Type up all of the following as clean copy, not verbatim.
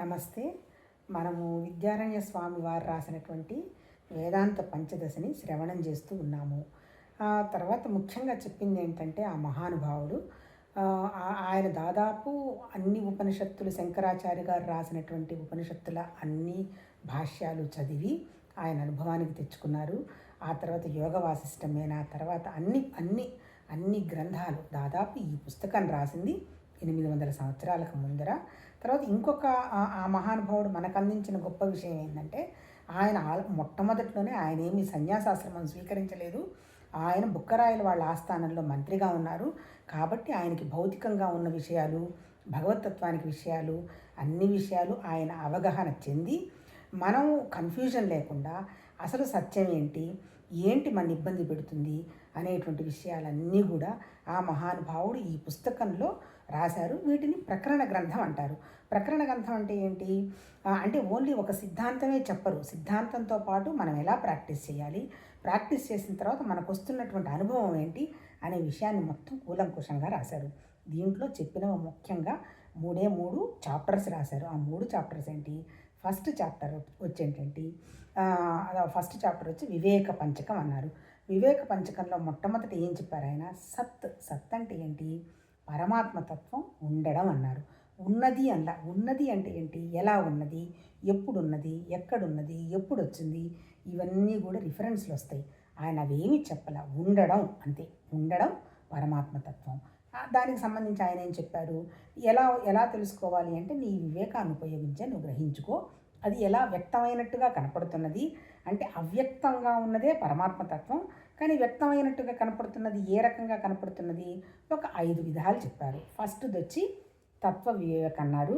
నమస్తే. మనము విద్యారణ్య స్వామి వారు రాసినటువంటి వేదాంత పంచదశని శ్రవణం చేస్తూ ఉన్నాము. తర్వాత ముఖ్యంగా చెప్పింది ఏంటంటే ఆ మహానుభావుడు ఆయన దాదాపు అన్ని ఉపనిషత్తులు శంకరాచార్య గారు రాసినటువంటి ఉపనిషత్తుల అన్ని భాష్యాలు చదివి ఆయన అనుభవానికి తెచ్చుకున్నారు. ఆ తర్వాత యోగ వాసిష్టమైన తర్వాత అన్ని గ్రంథాలు దాదాపు ఈ పుస్తకాన్ని రాసింది 800 సంవత్సరాలకు ముందర. తర్వాత ఇంకొక ఆ మహానుభావుడు మనకు అందించిన గొప్ప విషయం ఏంటంటే ఆయన మొట్టమొదటిలోనే ఆయన ఏమీ సన్యాసాశ్రమం స్వీకరించలేదు. ఆయన బుక్కరాయల వాళ్ళ ఆస్థానంలో మంత్రిగా ఉన్నారు. కాబట్టి ఆయనకి భౌతికంగా ఉన్న విషయాలు, భగవతత్వానికి విషయాలు, అన్ని విషయాలు ఆయన అవగాహన చెంది మనం కన్ఫ్యూజన్ లేకుండా అసలు సత్యం ఏంటి, ఏంటి మన ఇబ్బంది పెడుతుంది అనేటువంటి విషయాలన్నీ కూడా ఆ మహానుభావుడు ఈ పుస్తకంలో రాశారు. వీటిని ప్రకరణ గ్రంథం అంటారు. ప్రకరణ గ్రంథం అంటే ఏంటి అంటే ఓన్లీ ఒక సిద్ధాంతమే చెప్పరు. సిద్ధాంతంతో పాటు మనం ఎలా ప్రాక్టీస్ చేయాలి, ప్రాక్టీస్ చేసిన తర్వాత మనకు వస్తున్నటువంటి అనుభవం ఏంటి అనే విషయాన్ని మొత్తం కూలంకుషంగా రాశారు. దీంట్లో చెప్పినవి ముఖ్యంగా 3 చాప్టర్స్ రాశారు. ఆ 3 చాప్టర్స్ ఏంటి? ఫస్ట్ చాప్టర్ వచ్చి వివేక పంచకం అన్నారు. వివేక పంచకంలో మొట్టమొదటి ఏం చెప్పారు ఆయన? సత్ అంటే ఏంటి? పరమాత్మతత్వం ఉండడం అన్నారు. ఉన్నది అంటే ఏంటి? ఎలా ఉన్నది, ఎప్పుడున్నది, ఎక్కడున్నది, ఎప్పుడు వచ్చింది, ఇవన్నీ కూడా రిఫరెన్స్లు వస్తాయి. ఆయన అవేమీ చెప్పాల, ఉండడం అంతే. ఉండడం పరమాత్మతత్వం. దానికి సంబంధించి ఆయన ఏం చెప్పారు? ఎలా తెలుసుకోవాలి అంటే నీ వివేకాన్ని ఉపయోగించే నువ్వు గ్రహించుకో. అది ఎలా వ్యక్తమైనట్టుగా కనపడుతున్నది అంటే అవ్యక్తంగా ఉన్నదే పరమాత్మతత్వం. కానీ వ్యక్తమైనట్టుగా కనపడుతున్నది ఏ రకంగా కనపడుతున్నది? ఒక 5 విధాలు చెప్పారు. ఫస్ట్ది వచ్చి తత్వ వివేకం అన్నారు.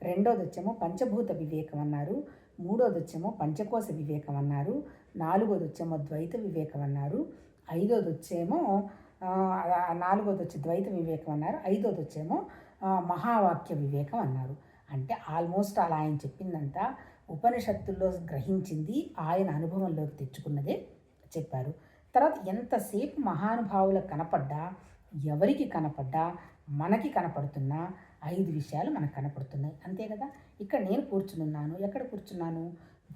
రెండోది వచ్చేమో పంచభూత వివేకం అన్నారు. మూడోది వచ్చేమో పంచకోశ వివేకం అన్నారు. నాలుగోది వచ్చేమో ద్వైత వివేకం అన్నారు. ఐదోది వచ్చేమో నాలుగోది వచ్చి ద్వైత వివేకం అన్నారు. ఐదోది వచ్చేమో మహావాక్య వివేకం అన్నారు. అంటే ఆల్మోస్ట్ అలా ఆయన చెప్పిందంతా ఉపనిషత్తుల్లో గ్రహించింది ఆయన అనుభవంలోకి తెచ్చుకున్నదే చెప్పారు. తర్వాత ఎంతసేపు మహానుభావులకు కనపడ్డా, ఎవరికి కనపడ్డా, మనకి కనపడుతున్నా 5 విషయాలు మనకు కనపడుతున్నాయి. అంతే కదా. ఇక్కడ నేను కూర్చునున్నాను. ఎక్కడ కూర్చున్నాను?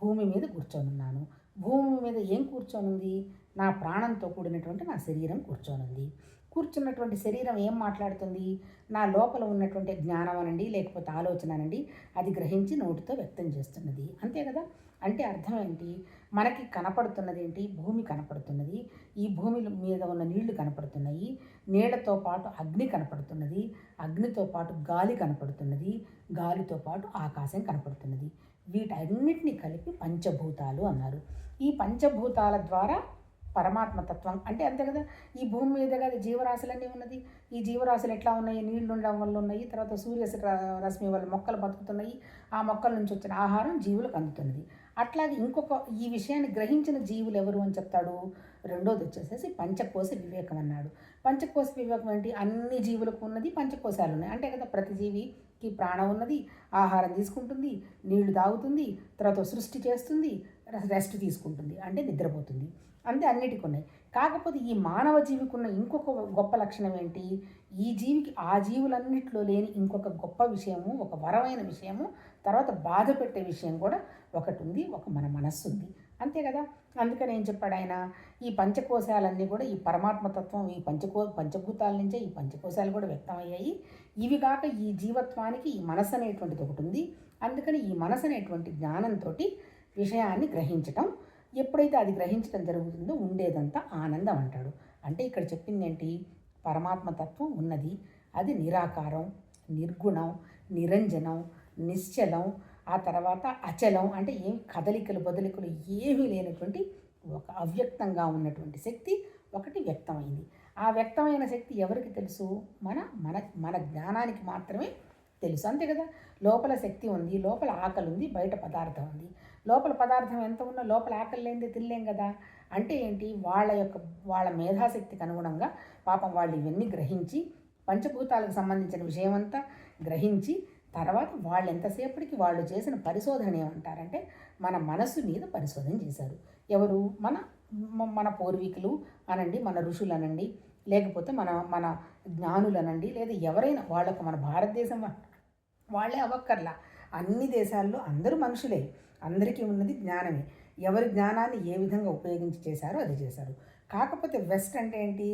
భూమి మీద కూర్చొనున్నాను. భూమి మీద ఏం కూర్చొనుంది? నా ప్రాణంతో కూడినటువంటి నా శరీరం కూర్చొనుంది. కూర్చున్నటువంటి శరీరం ఏం మాట్లాడుతుంది? నా లోపల ఉన్నటువంటి జ్ఞానం అనండి, లేకపోతే ఆలోచన అనండి, అది గ్రహించి నోటితో వ్యక్తం చేస్తున్నది. అంతే కదా. అంటే అర్థం ఏంటి? మనకి కనపడుతున్నది ఏంటి? భూమి కనపడుతున్నది. ఈ భూమి మీద ఉన్న నీళ్లు కనపడుతున్నాయి. నీళ్లతో పాటు అగ్ని కనపడుతున్నది. అగ్నితో పాటు గాలి కనపడుతున్నది. గాలితో పాటు ఆకాశం కనపడుతున్నది. వీటన్నిటిని కలిపి పంచభూతాలు అన్నారు. ఈ పంచభూతాల ద్వారా పరమాత్మతత్వం అంటే అంతే కదా. ఈ భూమి మీద కదా జీవరాశులన్నీ ఉన్నది. ఈ జీవరాశులు ఎట్లా ఉన్నాయి? నీళ్లు ఉండడం వల్ల ఉన్నాయి. తర్వాత సూర్య రశ్మి వల్ల మొక్కలు బతుకుతున్నాయి. ఆ మొక్కల నుంచి వచ్చిన ఆహారం జీవులకు అందుతున్నది. అట్లాగే ఈ విషయాన్ని గ్రహించిన జీవులు ఎవరు అని చెప్తాడు? రెండోది వచ్చేసేసి పంచకోశ వివేకం అన్నాడు. పంచకోశ వివేకం ఏంటి? అన్ని జీవులకు ఉన్నది పంచకోశాలు ఉన్నాయి. అంటే కదా ప్రతి జీవికి ప్రాణం ఉన్నది, ఆహారం తీసుకుంటుంది, నీళ్లు తాగుతుంది, తర్వాత సృష్టి చేస్తుంది, రెస్ట్ తీసుకుంటుంది, అంటే నిద్రపోతుంది. అంతే అన్నిటికీ ఉన్నాయి. కాకపోతే ఈ మానవ జీవికి ఉన్న ఇంకొక గొప్ప లక్షణం ఏంటి? ఈ జీవికి ఆ జీవులన్నిట్లో లేని ఇంకొక గొప్ప విషయము, ఒక వరమైన విషయము, తర్వాత బాధ పెట్టే విషయం కూడా ఒకటి ఉంది. మన మనస్సు ఉంది. అంతే కదా. అందుకని ఏం చెప్పాడు ఆయన? ఈ పంచకోశాలన్నీ కూడా ఈ పరమాత్మతత్వం, ఈ పంచభూతాల నుంచే ఈ పంచకోశాలు కూడా వ్యక్తమయ్యాయి. ఇవి కాక ఈ జీవత్వానికి ఈ మనసు అనేటువంటిది ఒకటి ఉంది. అందుకని ఈ మనసు అనేటువంటి జ్ఞానంతో విషయాన్ని గ్రహించటం, ఎప్పుడైతే అది గ్రహించడం జరుగుతుందో ఉండేదంతా ఆనందం అంటాడు. అంటే ఇక్కడ చెప్పింది ఏంటి? పరమాత్మతత్వం ఉన్నది. అది నిరాకారం, నిర్గుణం, నిరంజనం, నిశ్చలం, ఆ తర్వాత అచలం, అంటే ఏం కదలికలు బదలికలు ఏమీ లేనటువంటి ఒక అవ్యక్తంగా ఉన్నటువంటి శక్తి ఒకటి వ్యక్తమైంది. ఆ వ్యక్తమైన శక్తి ఎవరికి తెలుసు? మన జ్ఞానానికి మాత్రమే తెలుసు. అంతే కదా. లోపల శక్తి ఉంది, లోపల ఆకలి ఉంది, బయట పదార్థం ఉంది. లోపల పదార్థం ఎంత ఉన్నా లోపల ఆకలి లేనిదే తినలేం కదా. అంటే ఏంటి? వాళ్ళ మేధాశక్తికి అనుగుణంగా పాపం వాళ్ళు ఇవన్నీ గ్రహించి పంచభూతాలకు సంబంధించిన విషయమంతా గ్రహించి తర్వాత వాళ్ళు ఎంతసేపటికి వాళ్ళు చేసిన పరిశోధన ఏమంటారంటే మన మనసు మీద పరిశోధన చేశారు. ఎవరు? మన పూర్వీకులు అనండి, మన ఋషులు అనండి, లేకపోతే మన జ్ఞానులు అనండి, లేదా ఎవరైనా వాళ్ళకు మన భారతదేశం వాళ్ళే అవ్వక్కర్లా. అన్ని దేశాల్లో అందరూ మనుషులే, అందరికీ ఉన్నది జ్ఞానమే. ఎవరి జ్ఞానాన్ని ఏ విధంగా ఉపయోగించి చేశారో అది చేశారు. కాకపోతే వెస్ట్ అంటే ఏంటి,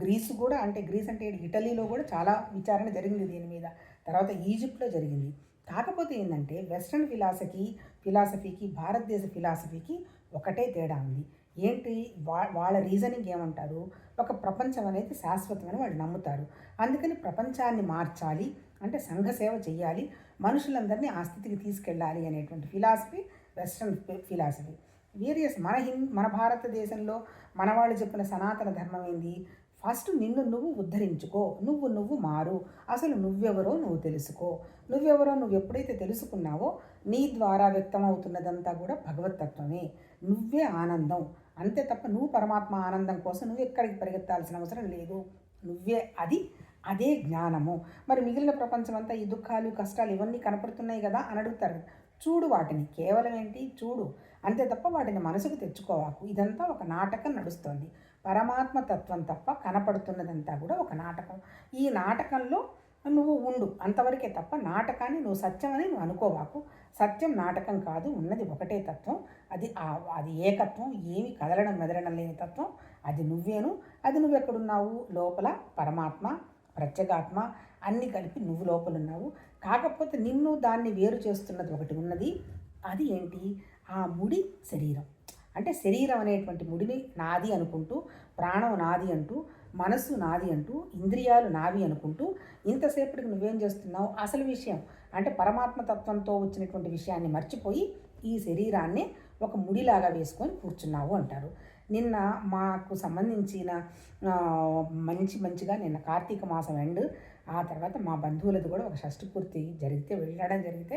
గ్రీసు కూడా, అంటే గ్రీస్ అంటే ఇటలీలో కూడా చాలా విచారణ జరిగింది దీని మీద, తర్వాత ఈజిప్ట్లో జరిగింది. కాకపోతే ఏంటంటే వెస్ట్రన్ ఫిలాసఫీకి భారతదేశ ఫిలాసఫీకి ఒకటే తేడా ఉంది. ఏంటి, వాళ్ళ రీజనింగ్ ఏమంటారు, ఒక ప్రపంచం అనేది శాశ్వతమని వాళ్ళు నమ్ముతారు. అందుకని ప్రపంచాన్ని మార్చాలి అంటే సంఘ సేవ చేయాలి, మనుషులందరినీ ఆ స్థితికి తీసుకెళ్ళాలి అనేటువంటి ఫిలాసఫీ వెస్ట్రన్ ఫిలాసఫీ. వేరియస్ మన భారతదేశంలో మన వాళ్ళు చెప్పిన సనాతన ధర్మం ఏంది, ఫస్ట్ నిన్ను నువ్వు ఉద్ధరించుకో, నువ్వు మారు, అసలు నువ్వెవరో నువ్వు తెలుసుకో, నువ్వెవరో నువ్వు ఎప్పుడైతే తెలుసుకున్నావో నీ ద్వారా వ్యక్తమవుతున్నదంతా కూడా భగవతత్వమే, నువ్వే ఆనందం, అంతే తప్ప నువ్వు పరమాత్మ ఆనందం కోసం నువ్వు ఎక్కడికి పరిగెత్తాల్సిన అవసరం లేదు, నువ్వే అదే జ్ఞానము. మరి మిగిలిన ప్రపంచం అంతా ఈ దుఃఖాలు కష్టాలు ఇవన్నీ కనపడుతున్నాయి కదా అని అడుగుతారు. చూడు వాటిని, కేవలం ఏంటి చూడు, అంతే తప్ప వాటిని మనసుకు తెచ్చుకోవాకు. ఇదంతా ఒక నాటకం నడుస్తుంది. పరమాత్మ తత్వం తప్ప కనపడుతున్నదంతా కూడా ఒక నాటకం. ఈ నాటకంలో నువ్వు ఉండు అంతవరకే తప్ప నాటకాన్ని నువ్వు సత్యం అని నువ్వు అనుకోవాకు. సత్యం నాటకం కాదు, ఉన్నది ఒకటే తత్వం, అది ఏకత్వం, ఏమి కదలడం మెదలడం లేని తత్వం, అది నువ్వేను. అది నువ్వు ఎక్కడున్నావు, లోపల పరమాత్మ ప్రత్యేగాత్మ అన్నీ కలిపి నువ్వు లోపలున్నావు. కాకపోతే నిన్ను దాన్ని వేరు చేస్తున్నది ఒకటి ఉన్నది, అది ఏంటి, ఆ ముడి శరీరం. అంటే శరీరం అనేటువంటి ముడిని నాది అనుకుంటూ, ప్రాణం నాది అంటూ, మనస్సు నాది అంటూ, ఇంద్రియాలు నావి అనుకుంటూ ఇంతసేపటికి నువ్వేం చేస్తున్నావు, అసలు విషయం అంటే పరమాత్మ తత్వంతో వచ్చినటువంటి విషయాన్ని మర్చిపోయి ఈ శరీరాన్ని ఒక ముడిలాగా వేసుకొని కూర్చున్నావు అంటారు. నిన్న మాకు సంబంధించిన మంచిగా నిన్న కార్తీక మాసం ఎండ్, ఆ తర్వాత మా బంధువులది కూడా ఒక షష్ఠి పూర్తి వెళ్ళడం జరిగితే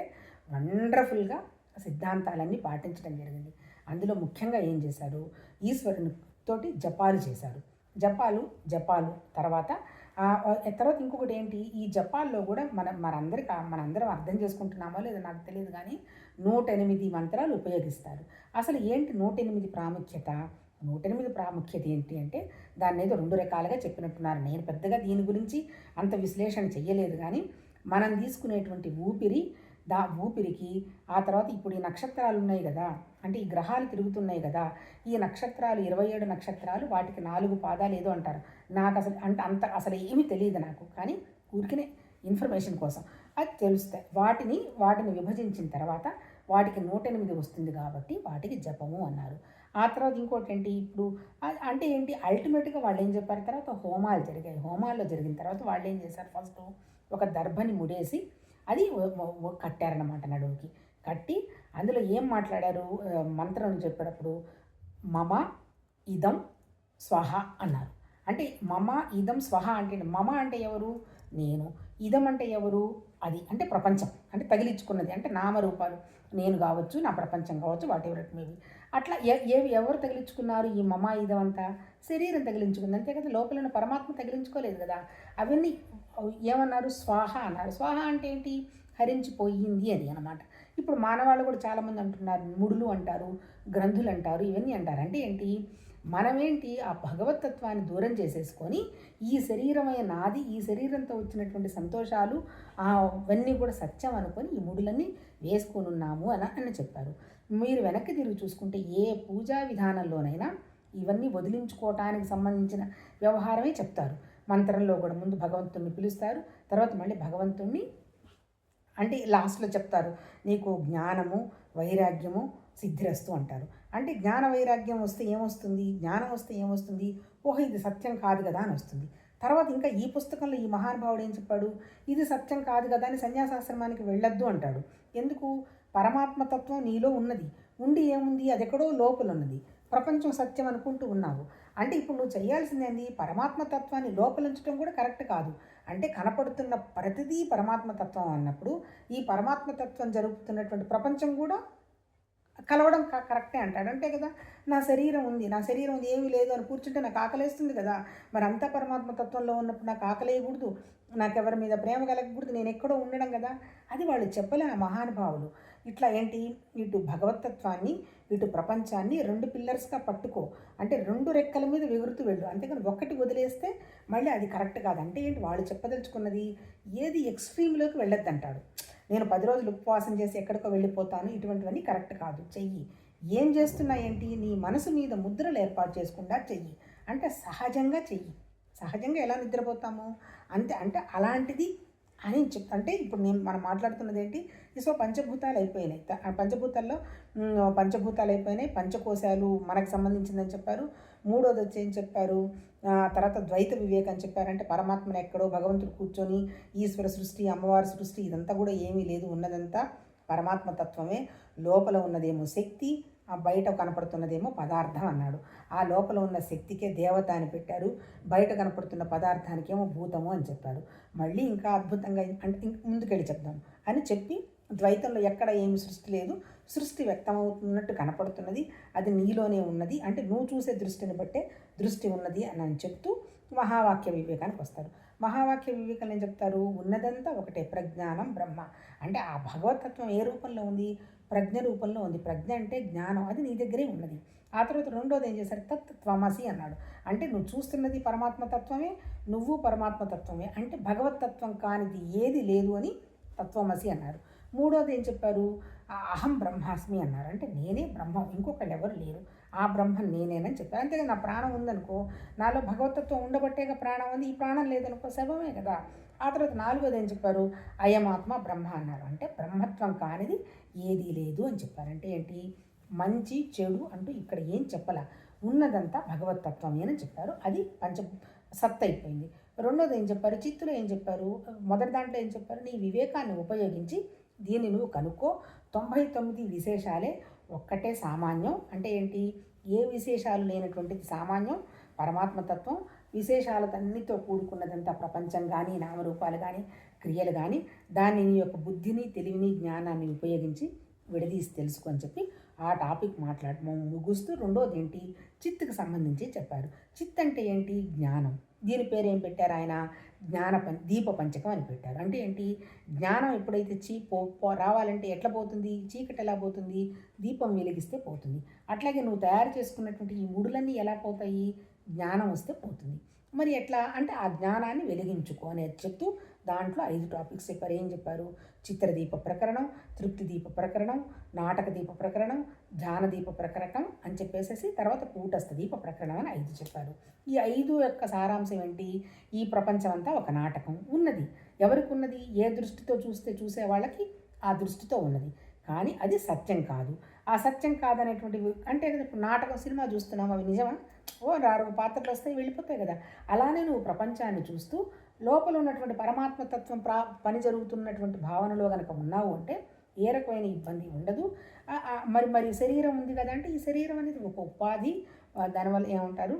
వండర్ఫుల్గా సిద్ధాంతాలన్నీ పాటించడం జరిగింది. అందులో ముఖ్యంగా ఏం చేశారు, ఈశ్వరునితోటి జపాలు చేశారు. జపాలు తర్వాత ఇంకొకటి ఏంటి, ఈ జపాల్లో కూడా మనందరం అర్థం చేసుకుంటున్నామో లేదో నాకు తెలియదు కానీ 108 మంత్రాలు ఉపయోగిస్తారు. అసలు ఏంటి 108 ప్రాముఖ్యత? 108 ప్రాముఖ్యత ఏంటి అంటే దాన్ని ఏదో 2 రకాలుగా చెప్పినట్టున్నారు. నేను పెద్దగా దీని గురించి అంత విశ్లేషణ చెయ్యలేదు కానీ మనం తీసుకునేటువంటి ఊపిరికి ఆ తర్వాత ఇప్పుడు ఈ నక్షత్రాలు ఉన్నాయి కదా, అంటే ఈ గ్రహాలు తిరుగుతున్నాయి కదా, ఈ నక్షత్రాలు 27 నక్షత్రాలు, వాటికి 4 పాదాలు ఏదో అంటారు. నాకు అసలు ఏమీ తెలియదు నాకు, కానీ ఊరికనే ఇన్ఫర్మేషన్ కోసం అది తెలుస్తాయి. వాటిని విభజించిన తర్వాత వాటికి 108 వస్తుంది కాబట్టి వాటికి జపము అన్నారు. ఆ తర్వాత ఇంకోటి ఏంటి, ఇప్పుడు అంటే ఏంటి, అల్టిమేట్గా వాళ్ళు ఏం చెప్పారు, తర్వాత హోమాలు జరిగాయి. హోమాల్లో జరిగిన తర్వాత వాళ్ళు ఏం చేశారు, ఫస్ట్ ఒక దర్భని ముడేసి అది కట్టారన్నమాట, నడువుకి కట్టి అందులో ఏం మాట్లాడారు, మంత్రం చెప్పేటప్పుడు మమ ఇదం స్వహ అన్నారు. అంటే మమ ఇదం స్వహ అంటే మమ అంటే ఎవరు, నేను, ఇదం అంటే ఎవరు, అది అంటే ప్రపంచం, అంటే తగిలించుకున్నది, అంటే నామరూపాలు, నేను కావచ్చు, నా ప్రపంచం కావచ్చు, వాట్ ఎవర్ ఇట్ మేబీ. అట్లా ఎవరు తగిలించుకున్నారు, ఈ మమ ఇదం అంతా శరీరం తగిలించుకుంది అంతే కదా, లోపల పరమాత్మ తగిలించుకోలేదు కదా. అవన్నీ ఏమన్నారు, స్వాహ అన్నారు. స్వాహ అంటే ఏంటి, హరించిపోయింది అని అనమాట. ఇప్పుడు మానవాళ్ళు కూడా చాలామంది అంటున్నారు, ముడులు అంటారు, గ్రంథులు అంటారు, ఇవన్నీ అంటారు. అంటే ఏంటి, మనమేంటి ఆ భగవతత్వాన్ని దూరం చేసేసుకొని ఈ శరీరమైన నాది, ఈ శరీరంతో వచ్చినటువంటి సంతోషాలు అవన్నీ కూడా సత్యం అనుకొని ఈ ముడులన్నీ వేసుకొని ఉన్నాము అని చెప్పారు. మీరు వెనక్కి తిరిగి చూసుకుంటే ఏ పూజా విధానంలోనైనా ఇవన్నీ వదిలించుకోవటానికి సంబంధించిన వ్యవహారమే చెప్తారు. మంత్రంలో కూడా ముందు భగవంతుణ్ణి పిలుస్తారు, తర్వాత మళ్ళీ భగవంతుణ్ణి అంటే లాస్ట్లో చెప్తారు, నీకు జ్ఞానము వైరాగ్యము సిద్ధిరస్తు అంటారు. అంటే జ్ఞాన వైరాగ్యం వస్తే ఏమొస్తుంది, జ్ఞానం వస్తే ఏమొస్తుంది, ఓహో ఇది సత్యం కాదు కదా అని వస్తుంది. తర్వాత ఇంకా ఈ పుస్తకంలో ఈ మహానుభావుడు ఏం చెప్పాడు, ఇది సత్యం కాదు కదా అని సన్యాసాశ్రమానికి వెళ్ళొద్దు అంటాడు. ఎందుకు, పరమాత్మతత్వం నీలో ఉన్నది, ఉండి ఏముంది, అది ఎక్కడో లోపల ఉన్నది, ప్రపంచం సత్యం అనుకుంటూ ఉన్నావు. అంటే ఇప్పుడు నువ్వు చేయాల్సిందేంది, పరమాత్మతత్వాన్ని లోపలించడం కూడా కరెక్ట్ కాదు. అంటే కనపడుతున్న ప్రతిదీ పరమాత్మతత్వం అన్నప్పుడు ఈ పరమాత్మతత్వం జరుగుతున్నటువంటి ప్రపంచం కూడా కలవడం కరెక్టే అంటాడు. అంటే కదా, నా శరీరం ఉంది ఏమీ లేదు అని కూర్చుంటే నాకు ఆకలేస్తుంది కదా, మరి అంతా పరమాత్మతత్వంలో ఉన్నప్పుడు నాకు ఆకలేయకూడదు, నాకెవరి మీద ప్రేమ కలగకూడదు, నేను ఎక్కడో ఉండడం కదా. అది వాళ్ళు చెప్పలే ఆ మహానుభావులు. ఇట్లా ఏంటి, ఇటు భగవతత్వాన్ని ఇటు ప్రపంచాన్ని 2 పిల్లర్స్గా పట్టుకో, అంటే 2 రెక్కల మీద ఎగురుతూ వెళ్ళు, అంతేకాని ఒక్కటి వదిలేస్తే మళ్ళీ అది కరెక్ట్ కాదు. అంటే ఏంటి, వాళ్ళు చెప్పదలుచుకున్నది ఏది ఎక్స్ట్రీమ్లోకి వెళ్ళొద్దంటాడు. నేను 10 రోజులు ఉపవాసం చేసి ఎక్కడికో వెళ్ళిపోతాను, ఇటువంటివన్నీ కరెక్ట్ కాదు. చెయ్యి. ఏం చేస్తున్నా ఏంటి, నీ మనసు మీద ముద్రలు ఏర్పాటు చేసుకుండా చెయ్యి. అంటే సహజంగా చెయ్యి. సహజంగా ఎలా నిద్రపోతాము అంతే. అంటే అలాంటిది అని అంటే ఇప్పుడు మనం మాట్లాడుతున్నది ఏంటి, సో పంచభూతాలు అయిపోయినాయి. పంచభూతాల్లో పంచభూతాలు అయిపోయినాయి, పంచకోశాలు మనకు సంబంధించిందని చెప్పారు. మూడోది వచ్చి ఏం చెప్పారు, తర్వాత ద్వైత వివేకం చెప్పారు. అంటే పరమాత్మను ఎక్కడో భగవంతుడు కూర్చొని ఈశ్వర సృష్టి, అమ్మవారి సృష్టి ఇదంతా కూడా ఏమీ లేదు, ఉన్నదంతా పరమాత్మ తత్వమే. లోపల ఉన్నదేమో శక్తి, ఆ బయట కనపడుతున్నదేమో పదార్థం అన్నాడు. ఆ లోపల ఉన్న శక్తికే దేవత అని పెట్టారు, బయట కనపడుతున్న పదార్థానికేమో భూతము అని చెప్పారు. మళ్ళీ ఇంకా అద్భుతంగా అంటే ముందుకెళ్ళి చెప్దాం అని చెప్పి, ద్వైతంలో ఎక్కడ ఏమి సృష్టి లేదు, సృష్టి వ్యక్తమవుతున్నట్టు కనపడుతున్నది, అది నీలోనే ఉన్నది, అంటే నువ్వు చూసే దృష్టిని బట్టే దృష్టి ఉన్నది అని చెప్తూ మహావాక్య వివేకానికి వస్తారు. మహావాక్య వివేకం ఏం చెప్తారు, ఉన్నదంతా ఒకటే, ప్రజ్ఞానం బ్రహ్మ. అంటే ఆ భగవతత్వం ఏ రూపంలో ఉంది, ప్రజ్ఞ రూపంలో ఉంది. ప్రజ్ఞ అంటే జ్ఞానం, అది నీ దగ్గరే ఉన్నది. ఆ తర్వాత రెండోది ఏం చేశారు, తత్వమసి అన్నాడు. అంటే నువ్వు చూస్తున్నది పరమాత్మతత్వమే, నువ్వు పరమాత్మతత్వమే. అంటే భగవతత్వం కానిది ఏది లేదు అని తత్వమసి అన్నారు. మూడోది ఏం చెప్పారు, అహం బ్రహ్మాస్మి అన్నారు. అంటే నేనే బ్రహ్మం, ఇంకొకళ్ళు ఎవరు లేరు, ఆ బ్రహ్మం నేనేనని చెప్పారు. అంతేగా నా ప్రాణం ఉందనుకో, నాలో భగవతత్వం ఉండబట్టేగా ప్రాణం ఉంది, ఈ ప్రాణం లేదనుకో శవమే కదా. ఆ తర్వాత నాలుగోది ఏం చెప్పారు, అయమాత్మ బ్రహ్మ అన్నారు. అంటే బ్రహ్మత్వం కానిది ఏదీ లేదు అని చెప్పారు. అంటే ఏంటి, మంచి చెడు అంటూ ఇక్కడ ఏం చెప్పాల, ఉన్నదంతా భగవతత్వమేనని చెప్పారు. అది సత్ అయిపోయింది. రెండోది ఏం చెప్పారు, చిత్తులో ఏం చెప్పారు, మొదటి దాంట్లో ఏం చెప్పారు, నీ వివేకాన్ని ఉపయోగించి దీన్ని నువ్వు కనుక్కో, 99 విశేషాలే, ఒక్కటే సామాన్యం. అంటే ఏంటి, ఏ విశేషాలు లేనటువంటిది సామాన్యం పరమాత్మతత్వం, విశేషాలతన్నితో కూడుకున్నదంతా ప్రపంచం కానీ, నామరూపాలు కానీ, క్రియలు కానీ, దాన్ని నీ యొక్క బుద్ధిని, తెలివిని, జ్ఞానాన్ని ఉపయోగించి విడదీసి తెలుసుకో అని చెప్పి ఆ టాపిక్ ముగుస్తూ రెండోది ఏంటి, చిత్తుకు సంబంధించి చెప్పారు. చిత్ అంటే ఏంటి, జ్ఞానం. దీని పేరు ఏం పెట్టారు ఆయన, దీప పంచకం అని పెట్టారు. అంటే ఏంటి, జ్ఞానం ఎప్పుడైతే రావాలంటే ఎట్లా పోతుంది, చీకటి ఎలా పోతుంది, దీపం వెలిగిస్తే పోతుంది. అట్లాగే నువ్వు తయారు చేసుకున్నటువంటి ఈ ముడులన్నీ ఎలా పోతాయి, జ్ఞానం వస్తే పోతుంది. మరి ఎట్లా అంటే ఆ జ్ఞానాన్ని వెలిగించుకో అనేది చెప్తూ దాంట్లో 5 టాపిక్స్ చెప్పారు. ఏం చెప్పారు, చిత్రదీప ప్రకరణం, తృప్తిదీప ప్రకరణం, నాటక దీప ప్రకరణం, ధ్యానదీప ప్రకరణం అని చెప్పేసేసి తర్వాత కూటస్థ దీప ప్రకరణం అని 5 చెప్పారు. ఈ 5 యొక్క సారాంశం ఏంటి, ఈ ప్రపంచం అంతా ఒక నాటకం ఉన్నది. ఎవరికి ఉన్నది, ఏ దృష్టితో చూసే వాళ్ళకి ఆ దృష్టితో ఉన్నది, కానీ అది సత్యం కాదు. ఆ సత్యం కాదనేటువంటి అంటే ఇప్పుడు నాటకం, సినిమా చూస్తున్నాం, అవి నిజమా, రారు పాత్రలు వస్తాయి వెళ్ళిపోతాయి కదా. అలానే నువ్వు ప్రపంచాన్ని చూస్తూ లోపల ఉన్నటువంటి పరమాత్మతత్వం పని జరుగుతున్నటువంటి భావనలో కనుక ఉన్నావు అంటే ఏ రకమైన ఇబ్బంది ఉండదు. మరి శరీరం ఉంది కదా అంటే, ఈ శరీరం అనేది ఒక ఉపాధి, దానివల్ల ఏమంటారు,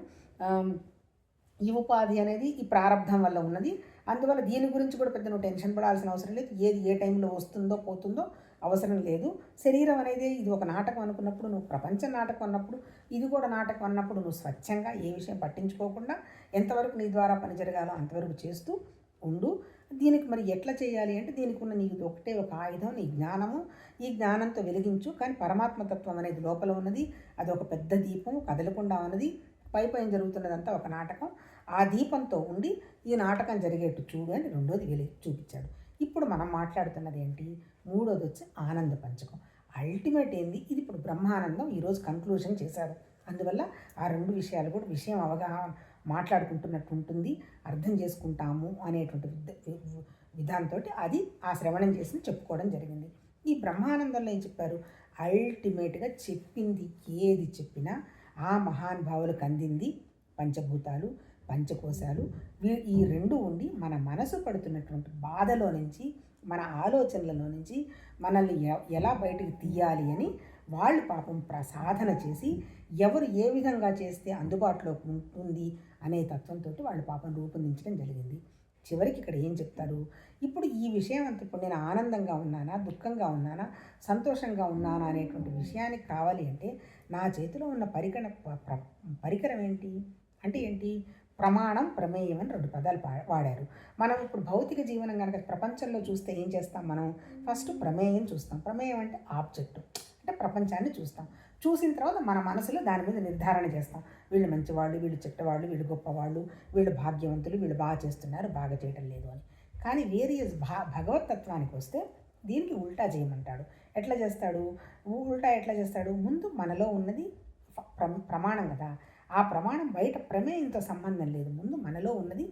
ఈ ఉపాధి అనేది ఈ ప్రారంధం వల్ల ఉన్నది. అందువల్ల దీని గురించి కూడా పెద్ద నువ్వు టెన్షన్ పడాల్సిన అవసరం లేదు. ఏది ఏ టైంలో వస్తుందో పోతుందో అవసరం లేదు. శరీరం అనేది ఇది ఒక నాటకం అనుకున్నప్పుడు, నువ్వు ప్రపంచం నాటకం అన్నప్పుడు, ఇది కూడా నాటకం అన్నప్పుడు నువ్వు స్వచ్ఛంగా ఏ విషయం పట్టించుకోకుండా ఎంతవరకు నీ ద్వారా పని జరగాలో అంతవరకు చేస్తూ ఉండు. దీనికి మరి ఎట్లా చేయాలి అంటే, దీనికి ఉన్న నీకు ఒకటే ఒక ఆయుధం, నీ జ్ఞానము. ఈ జ్ఞానంతో వెలిగించు. కానీ పరమాత్మతత్వం అనేది లోపల ఉన్నది, అది ఒక పెద్ద దీపం, కదలకుండా ఉన్నది, పైన జరుగుతున్నదంతా ఒక నాటకం. ఆ దీపంతో ఉండి ఈ నాటకం జరిగేట్టు చూడు అని రెండోది చూపించాడు. ఇప్పుడు మనం మాట్లాడుతున్నది ఏంటి, మూడోది వచ్చి ఆనంద పంచకం. అల్టిమేట్ ఏంది, ఇది ఇప్పుడు బ్రహ్మానందం ఈరోజు కన్క్లూజన్ చేశారు. అందువల్ల ఆ 2 విషయాలు కూడా విషయం అవగాహన మాట్లాడుకుంటున్నట్టు ఉంటుంది, అర్థం చేసుకుంటాము అనేటువంటి విధానంతో అది ఆ శ్రవణం చేసి చెప్పుకోవడం జరిగింది. ఈ బ్రహ్మానందంలో ఏం చెప్పారు, అల్టిమేట్గా చెప్పింది ఏది చెప్పినా ఆ మహానుభావులకు అందింది పంచభూతాలు, పంచకోశాలు. ఈ 2 ఉండి మన మనసు పడుతున్నటువంటి బాధలో నుంచి, మన ఆలోచనలలో నుంచి మనల్ని ఎలా బయటకు తీయాలి అని వాళ్ళు పాపం సాధన చేసి, ఎవరు ఏ విధంగా చేస్తే అందుబాటులోకి ఉంటుంది అనే తత్వంతో వాళ్ళు పాపం రూపొందించడం జరిగింది. చివరికి ఇక్కడ ఏం చెప్తారు, ఇప్పుడు ఈ విషయం అంతా ఇప్పుడు నేను ఆనందంగా ఉన్నానా, దుఃఖంగా ఉన్నానా, సంతోషంగా ఉన్నానా అనేటువంటి విషయానికి కావాలి అంటే నా చేతిలో ఉన్న పరికరం ఏంటి అంటే ఏంటి, ప్రమాణం, ప్రమేయం అని 2 పదాలు వాడారు. మనం ఇప్పుడు భౌతిక జీవనం కనుక ప్రపంచంలో చూస్తే ఏం చేస్తాం, మనం ఫస్ట్ ప్రమేయం చూస్తాం. ప్రమేయం అంటే ఆబ్జెక్ట్, అంటే ప్రపంచాన్ని చూస్తాం. చూసిన తర్వాత మన మనసులో దాని మీద నిర్ధారణ చేస్తాం, వీళ్ళు మంచివాళ్ళు, వీళ్ళు చెడ్డవాళ్ళు, వీళ్ళు గొప్పవాళ్ళు, వీళ్ళు భాగ్యవంతులు, వీళ్ళు బాగా చేస్తున్నారు, బాగా చేయటం లేదు అని. కానీ వేరియస్ భగవతత్వానికి వస్తే దీనికి ఉల్టా చేయమంటాడు. ఎట్లా చేస్తాడు? ఉల్టా ఎట్లా చేస్తాడు? ముందు మనలో ఉన్నది ప్రమాణం కదా, ఆ ప్రమాణం బయట ప్రమేయంతో సంబంధం లేదు. ముందు మనలో ఉన్నది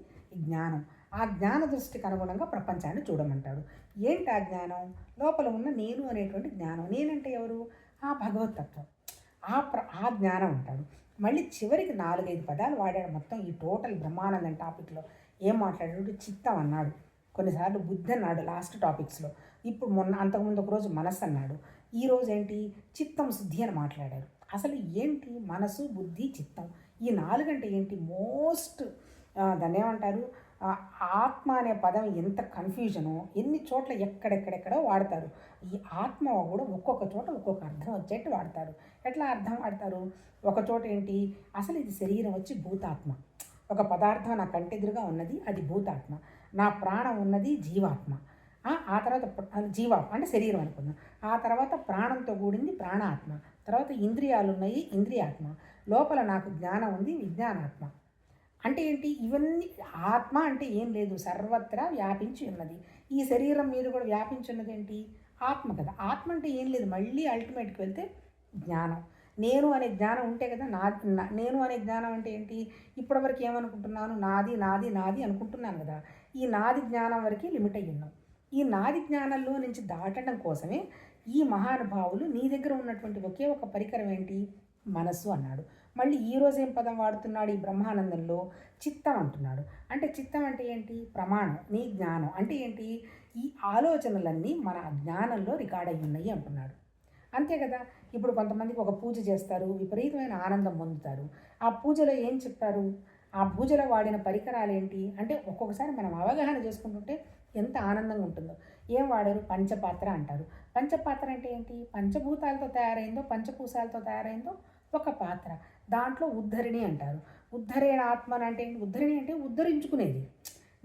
జ్ఞానం. ఆ జ్ఞాన దృష్టికి అనుగుణంగా ప్రపంచాన్ని చూడమంటాడు. ఏంటి ఆ జ్ఞానం? లోపల ఉన్న నేను అనేటువంటి జ్ఞానం. నేనంటే ఎవరు? ఆ భగవతత్వం. ఆ జ్ఞానం అంటాడు. మళ్ళీ చివరికి 4-5 పదాలు వాడాడు మొత్తం ఈ టోటల్ బ్రహ్మానందం టాపిక్లో. ఏం మాట్లాడాడు? చిత్తం అన్నాడు, కొన్నిసార్లు బుద్ధి అన్నాడు లాస్ట్ టాపిక్స్లో. ఇప్పుడు అంతకుముందు ఒక రోజు మనస్సు అన్నాడు. ఈరోజు ఏంటి? చిత్తం శుద్ధి అని మాట్లాడారు. అసలు ఏంటి మనసు, బుద్ధి, చిత్తం? ఈ 4 అంటే ఏంటి? మోస్ట్ దాన్ని ఏమంటారు? ఆత్మ అనే పదం ఎంత కన్ఫ్యూజనో, ఎన్ని చోట్ల ఎక్కడెక్కడెక్కడో వాడతారు. ఈ ఆత్మ కూడా ఒక్కొక్క చోట ఒక్కొక్క అర్థం వచ్చేట్టు వాడతారు. ఎట్లా అర్థం వాడతారు? ఒక చోట ఏంటి? అసలు ఇది శరీరం వచ్చి భూతాత్మ. ఒక పదార్థం నా కంటెదురుగా ఉన్నది, అది భూతాత్మ. నా ప్రాణం ఉన్నది జీవాత్మ. ఆ తర్వాత జీవాత్మ అంటే శరీరం అనుకుందాం. ఆ తర్వాత ప్రాణంతో కూడింది ప్రాణాత్మ. తర్వాత ఇంద్రియాలు ఉన్నాయి, ఇంద్రియాత్మ. లోపల నాకు జ్ఞానం ఉంది, విజ్ఞానాత్మ. అంటే ఏంటి? ఇవన్నీ ఆత్మ అంటే ఏం లేదు, సర్వత్రా వ్యాపించి ఉన్నది. ఈ శరీరం మీద కూడా వ్యాపించి ఉన్నది ఏంటి? ఆత్మ కదా. ఆత్మ అంటే ఏం లేదు, మళ్ళీ అల్టిమేట్కి వెళ్తే జ్ఞానం. నేను అనే జ్ఞానం ఉంటే కదా నేను అనే జ్ఞానం అంటే ఏంటి? ఇప్పటివరకు ఏమనుకుంటున్నాను? నాది నాది నాది అనుకుంటున్నాను కదా. ఈ నాది జ్ఞానం వరకే లిమిట్ అయ్యి ఉన్నాం. ఈ నాది జ్ఞానంలో నుంచి దాటడం కోసమే ఈ మహానుభావులు నీ దగ్గర ఉన్నటువంటి ఒకే ఒక పరికరం ఏంటి? మనస్సు అన్నాడు. మళ్ళీ ఈరోజు ఏం పదం వాడుతున్నాడు ఈ బ్రహ్మానందంలో? చిత్తం అంటున్నాడు. అంటే చిత్తం అంటే ఏంటి? ప్రమాణం, నీ జ్ఞానం. అంటే ఏంటి? ఈ ఆలోచనలన్నీ మన జ్ఞానంలో రికార్డ్ అయ్యి ఉన్నాయి అంటున్నాడు. అంతే కదా. ఇప్పుడు కొంతమందికి ఒక పూజ చేస్తారు, విపరీతమైన ఆనందం పొందుతారు. ఆ పూజలో ఏం చెప్పారు? ఆ పూజలో వాడిన పరికరాలు ఏంటి అంటే, ఒక్కొక్కసారి మనం అవగాహన చేసుకుంటుంటే ఎంత ఆనందంగా ఉంటుందో. ఏం వాడారు? పంచపాత్ర అంటారు. పంచపాత్ర అంటే ఏంటి? పంచభూతాలతో తయారైందో, పంచపూసాలతో తయారైందో ఒక పాత్ర. దాంట్లో ఉద్ధరిణి అంటారు. ఉద్ధరేణ ఆత్మని అంటే ఏంటి? ఉద్ధరిణి అంటే ఉద్ధరించుకునేది.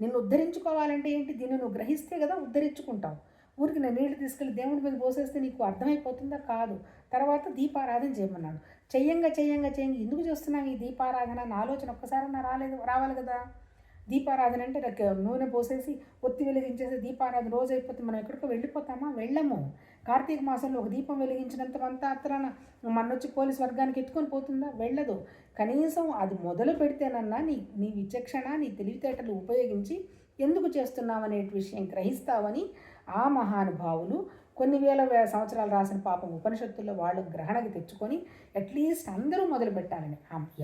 నిన్ను ఉద్ధరించుకోవాలంటే ఏంటి? దీన్ని నువ్వు గ్రహిస్తే కదా ఉద్ధరించుకుంటావు. ఊరికి నేను నీళ్లు తీసుకెళ్ళి దేవుడి మీద పోసేస్తే నీకు అర్థమైపోతుందా? కాదు. తర్వాత దీపారాధన చేయమన్నాడు. చెయ్యంగా ఎందుకు చేస్తున్నాం ఈ దీపారాధన అని ఆలోచన ఒక్కసారన్నా రావాలి కదా. దీపారాధన అంటే నూనె పోసేసి ఒత్తి వెలిగించేసి దీపారాధన రోజు అయిపోతే మనం ఎక్కడికో వెళ్ళిపోతామా? వెళ్ళము. కార్తీక మాసంలో ఒక దీపం వెలిగించినంత అత్రాన మనొచ్చి పోలీస్ వర్గానికి ఎత్తుకొని పోతుందా? వెళ్ళదు. కనీసం అది మొదలు పెడితేనన్నా నీ విచక్షణ, నీ తెలివితేటలు ఉపయోగించి ఎందుకు చేస్తున్నావు అనే విషయం గ్రహిస్తావని ఆ మహానుభావులు కొన్ని వేల సంవత్సరాలు రాసిన పాపం ఉపనిషత్తుల్లో వాళ్ళు గ్రహణకి తెచ్చుకొని అట్లీస్ట్ అందరూ మొదలు పెట్టాలని.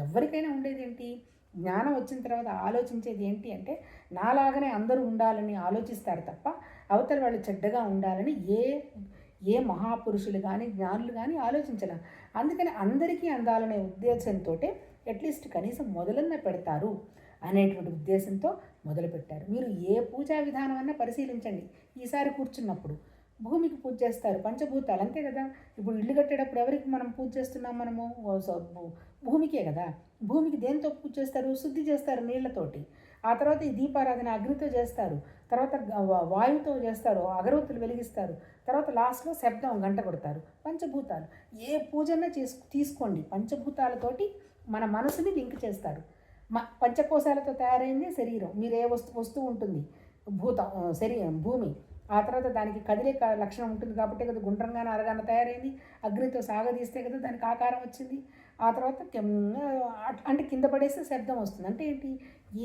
ఎవరికైనా ఉండేది ఏంటి? జ్ఞానం వచ్చిన తర్వాత ఆలోచించేది ఏంటి అంటే, నాలాగనే అందరూ ఉండాలని ఆలోచిస్తారు తప్ప అవతల వాళ్ళు చెడ్డగా ఉండాలని ఏ మహాపురుషులు కానీ జ్ఞానులు కానీ ఆలోచించలేం. అందుకని అందరికీ అందాలనే ఉద్దేశంతో అట్లీస్ట్ కనీసం మొదలన్న పెడతారు అనేటువంటి ఉద్దేశంతో మొదలుపెట్టారు. మీరు ఏ పూజా విధానం అన్నా పరిశీలించండి. ఈసారి కూర్చున్నప్పుడు భూమికి పూజ చేస్తారు, పంచభూతాలు అంతే కదా. ఇప్పుడు ఇల్లు కట్టేటప్పుడు ఎవరికి మనం పూజ చేస్తున్నాం? మనము భూమికే కదా. భూమికి దేంతో పూజ చేస్తారు? శుద్ధి చేస్తారు నీళ్లతోటి. ఆ తర్వాత ఈ దీపారాధన అగ్నితో చేస్తారు, తర్వాత వాయువుతో చేస్తారు, అగరవత్తులు వెలిగిస్తారు, తర్వాత లాస్ట్లో శబ్దం గంట కొడతారు. పంచభూతాలు ఏ పూజన్నా తీసుకోండి, పంచభూతాలతోటి మన మనసుని లింక్ చేస్తారు. పంచకోశాలతో తయారైంది శరీరం. మీరు ఏ వస్తువు ఉంటుంది? శరీరం భూమి. ఆ తర్వాత దానికి కదిలే లక్షణం ఉంటుంది కాబట్టి కదా గుండ్రంగానే అరగాన తయారైంది. అగ్నితో సాగదీస్తే కదా దానికి ఆకారం వచ్చింది. ఆ తర్వాత అంటే కింద పడేస్తే శబ్దం వస్తుంది. అంటే ఏంటి?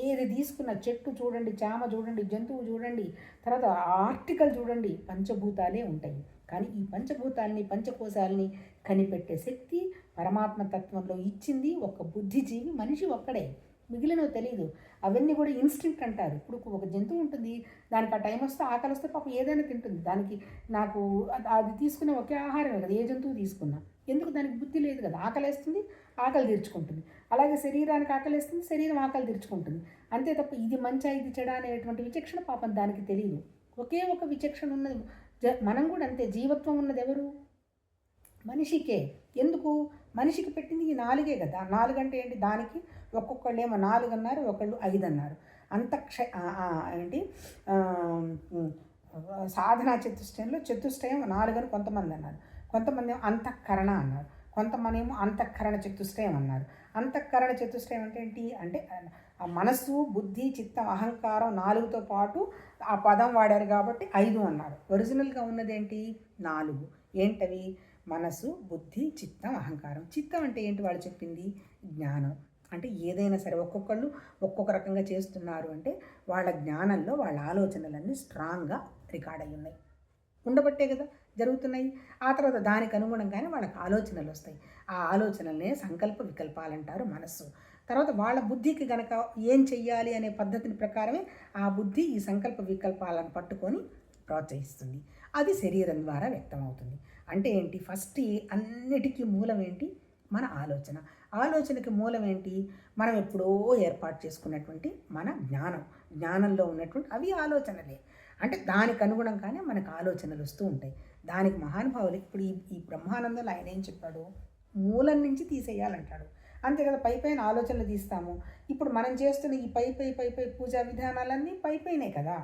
ఏది తీసుకున్న చెట్టు చూడండి, చామ చూడండి, జంతువు చూడండి, తర్వాత ఆర్టికల్ చూడండి, పంచభూతాలే ఉంటాయి. కానీ ఈ పంచభూతాలని, పంచకోశాలని కనిపెట్టే శక్తి పరమాత్మ తత్వంలో ఇచ్చింది ఒక బుద్ధిజీవి మనిషి ఒక్కడే. మిగిలినవి తెలియదు. అవన్నీ కూడా ఇన్స్టింక్ట్ అంటారు. ఇప్పుడు ఒక జంతువు ఉంటుంది, దానికి ఆ టైం వస్తే ఆకలి వస్తే పాపం ఏదైనా తింటుంది. దానికి నాకు అది తీసుకునే ఒకే ఆహారమే కదా ఏ జంతువు తీసుకున్నా. ఎందుకు? దానికి బుద్ధి లేదు కదా. ఆకలేస్తుంది, ఆకలి తీర్చుకుంటుంది. అలాగే శరీరానికి ఆకలేస్తుంది, శరీరం ఆకలి తీర్చుకుంటుంది. అంతే తప్ప ఇది మంచి ఇది చెడ అనేటువంటి విచక్షణ పాపం దానికి తెలియదు. ఒకే ఒక విచక్షణ ఉన్నది. మనం కూడా అంతే. జీవత్వం ఉన్నది ఎవరు? మనిషికే. ఎందుకు? మనిషికి పెట్టింది ఈ 4 కదా. 4 అంటే ఏంటి? దానికి ఒక్కొక్కళ్ళు ఏమో 4 అన్నారు, ఒకళ్ళు 5 అన్నారు. ఏంటి సాధనా చతుష్టయం 4 అని కొంతమంది అన్నారు. కొంతమంది ఏమో అంతఃకరణ అన్నారు. కొంతమంది ఏమో అంతఃకరణ చతుష్టయం అన్నారు. అంతఃకరణ చతుష్టయం అంటే ఏంటి అంటే ఆ మనస్సు, బుద్ధి, చిత్తం, అహంకారం 4తో పాటు ఆ పదం వాడారు కాబట్టి 5 అన్నారు. ఒరిజినల్గా ఉన్నదేంటి 4. ఏంటవి? మనసు, బుద్ధి, చిత్తం, అహంకారం. చిత్తం అంటే ఏంటి వాళ్ళు చెప్పింది? జ్ఞానం. అంటే ఏదైనా సరే ఒక్కొక్కళ్ళు ఒక్కొక్క రకంగా చేస్తున్నారు అంటే వాళ్ళ జ్ఞానంలో వాళ్ళ ఆలోచనలన్నీ స్ట్రాంగ్గా రికార్డ్ అయి ఉన్నాయి. ఉండబట్టే కదా జరుగుతున్నాయి. ఆ తర్వాత దానికి అనుగుణంగానే వాళ్ళకి ఆలోచనలు వస్తాయి. ఆ ఆలోచనలనే సంకల్ప వికల్పాలంటారు మనస్సు. తర్వాత వాళ్ళ బుద్ధికి గనక ఏం చెయ్యాలి అనే పద్ధతిని ప్రకారమే ఆ బుద్ధి ఈ సంకల్ప వికల్పాలను పట్టుకొని ప్రోత్సహిస్తుంది. అది శరీరం ద్వారా వ్యక్తమవుతుంది. అంటే ఏంటి? ఫస్ట్ అన్నిటికీ మూలం ఏంటి? మన ఆలోచన. ఆలోచనకి మూలం ఏంటి? మనం ఎప్పుడో ఏర్పాటు చేసుకున్నటువంటి మన జ్ఞానం. జ్ఞానంలో ఉన్నటువంటి అవి ఆలోచనలే. అంటే దానికి అనుగుణంగానే మనకు ఆలోచనలు వస్తూ ఉంటాయి. దానికి మహానుభావులు ఇప్పుడు ఈ బ్రహ్మానందంలో ఆయన ఏం చెప్పాడు? మూలం నుంచి తీసేయాలంటాడు. అంతే కదా, పైపైన ఆలోచనలు తీస్తాము. ఇప్పుడు మనం చేస్తున్న ఈ పై పూజా విధానాలన్నీ పైపైనే కదా.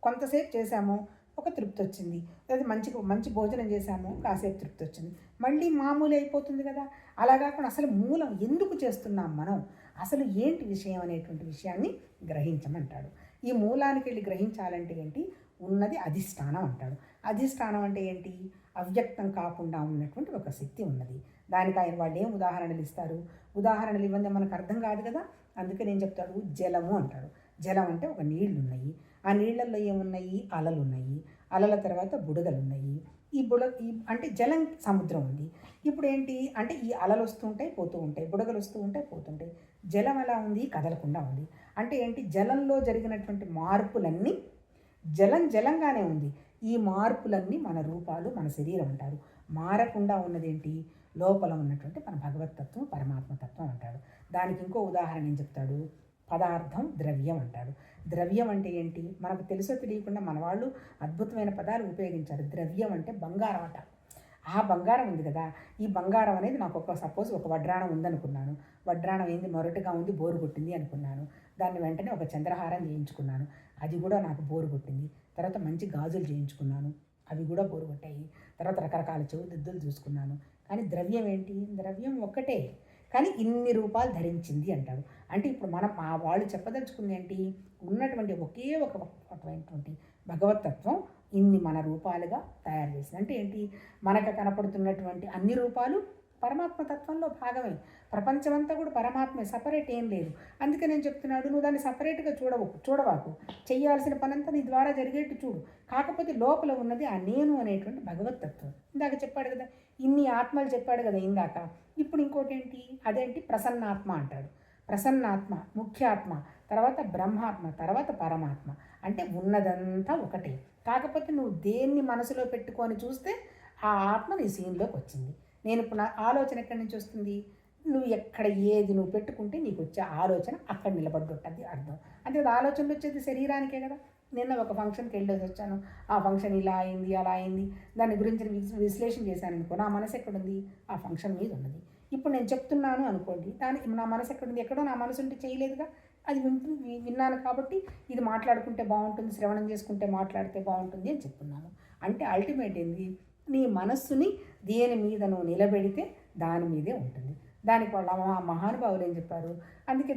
కొంతసేపు చేశాము, ఒక తృప్తి వచ్చింది. లేదా మంచి భోజనం చేశాము, కాసేపు తృప్తి వచ్చింది. మళ్ళీ మామూలు అయిపోతుంది కదా. అలా కాకుండా అసలు మూలం ఎందుకు చేస్తున్నాం మనం, అసలు ఏంటి విషయం అనేటువంటి విషయాన్ని గ్రహించమంటాడు. ఈ మూలానికి వెళ్ళి గ్రహించాలంటే ఏంటి? ఉన్నది అధిష్టానం అంటాడు. అధిష్టానం అంటే ఏంటి? అవ్యక్తం కాకుండా ఉన్నటువంటి ఒక శక్తి ఉన్నది. దానికి ఆయన వాళ్ళు ఏం ఉదాహరణలు ఇస్తారు? ఉదాహరణలు ఇవ్వండి మనకు అర్థం కాదు కదా. అందుకే నేను చెప్తాడు జలము అంటాడు. జలం అంటే ఒక నీళ్లు ఉన్నాయి. ఆ నీళ్లలో ఏమున్నాయి? అలలు ఉన్నాయి. అలల తర్వాత బుడగలు ఉన్నాయి. అంటే జలం సముద్రం ఉంది. ఇప్పుడు ఏంటి అంటే ఈ అలలు వస్తూ ఉంటాయి, పోతూ ఉంటాయి, బుడగలు వస్తూ ఉంటాయి, పోతుంటాయి. జలం ఎలా ఉంది? కదలకుండా ఉంది. అంటే ఏంటి? జలంలో జరిగినటువంటి మార్పులన్నీ జలంగానే ఉంది. ఈ మార్పులన్నీ మన రూపాలు, మన శరీరం అంటారు. మారకుండా ఉన్నదేంటి? లోపల ఉన్నటువంటి మన భగవతత్వం, పరమాత్మతత్వం అంటాడు. దానికి ఇంకో ఉదాహరణ ఏం చెప్తాడు? పదార్థం, ద్రవ్యం అంటాడు. ద్రవ్యం అంటే ఏంటి? మనకు తెలుసో తెలియకుండా మన వాళ్ళు అద్భుతమైన పదాలు ఉపయోగించారు. ద్రవ్యం అంటే బంగారం అంట. ఆ బంగారం ఉంది కదా, ఈ బంగారం అనేది నాకు సపోజ్ ఒక వడ్రాణం ఉందనుకున్నాను. వడ్రాణం ఏంది? మొరటుగా ఉంది, బోరు కొట్టింది అనుకున్నాను. దాన్ని వెంటనే ఒక చంద్రహారం చేయించుకున్నాను. అది కూడా నాకు బోరు కొట్టింది. తర్వాత మంచి గాజులు చేయించుకున్నాను. అవి కూడా బోరు కొట్టాయి. తర్వాత రకరకాల చెవుదిద్దులు చూసుకున్నాను. కానీ ద్రవ్యం ఏంటి? ద్రవ్యం ఒక్కటే, కానీ ఇన్ని రూపాలు ధరించింది అంటాడు. అంటే ఇప్పుడు మనం ఆ వాళ్ళు చెప్పదలుచుకుంది ఏంటి? ఉన్నటువంటి ఒకే ఒకటువంటి భగవతత్వం ఇన్ని మన రూపాలుగా తయారు చేసింది. అంటే ఏంటి? మనకు కనపడుతున్నటువంటి అన్ని రూపాలు పరమాత్మ తత్వంలో భాగమే. ప్రపంచమంతా కూడా పరమాత్మే, సపరేట్ ఏం లేదు. అందుకే నేను చెప్తున్నాడు, నువ్వు దాన్ని సపరేట్గా చూడవాకు. చెయ్యాల్సిన పనంతా నీ ద్వారా జరిగేట్టు చూడు. కాకపోతే లోపల ఉన్నది ఆ నేను అనేటువంటి భగవతత్వం. ఇందాక చెప్పాడు కదా, ఇన్ని ఆత్మలు చెప్పాడు కదా ఇందాక. ఇప్పుడు ఇంకోటి ఏంటి? అదేంటి? ప్రసన్నాత్మ అంటాడు. ప్రసన్నాత్మ, ముఖ్యాత్మ, తర్వాత బ్రహ్మాత్మ, తర్వాత పరమాత్మ. అంటే ఉన్నదంతా ఒకటే. కాకపోతే నువ్వు దేన్ని మనసులో పెట్టుకొని చూస్తే ఆ ఆత్మ నీ సీన్లోకి వచ్చింది. నేను ఇప్పుడు నా ఆలోచన ఎక్కడి నుంచి వస్తుంది? నువ్వు ఎక్కడ ఏది నువ్వు పెట్టుకుంటే నీకు వచ్చే ఆలోచన అక్కడ నిలబడ్డది అర్థం. అంటే ఆలోచనలు వచ్చేది శరీరానికే కదా. నిన్న ఒక ఫంక్షన్కి వెళ్ళేసి వచ్చాను, ఆ ఫంక్షన్ ఇలా అయింది, అలా అయింది, దాని గురించి విశ్లేషణ చేశాను అనుకో, నా మనసు ఎక్కడుంది? ఆ ఫంక్షన్ మీద ఉన్నది. ఇప్పుడు నేను చెప్తున్నాను అనుకోండి, నా మనసు ఎక్కడుంది? ఎక్కడో నా మనసు ఉంటే చేయలేదుగా. అది విన్నాను కాబట్టి ఇది మాట్లాడుకుంటే బాగుంటుంది, శ్రవణం చేసుకుంటే మాట్లాడితే బాగుంటుంది అని చెప్తున్నాను. అంటే అల్టిమేట్ ఏంది? నీ మనస్సుని దేని మీద నువ్వు నిలబెడితే దాని మీదే ఉంటుంది. దానికి వాళ్ళ మహానుభావులు ఏం చెప్పారు? అందుకే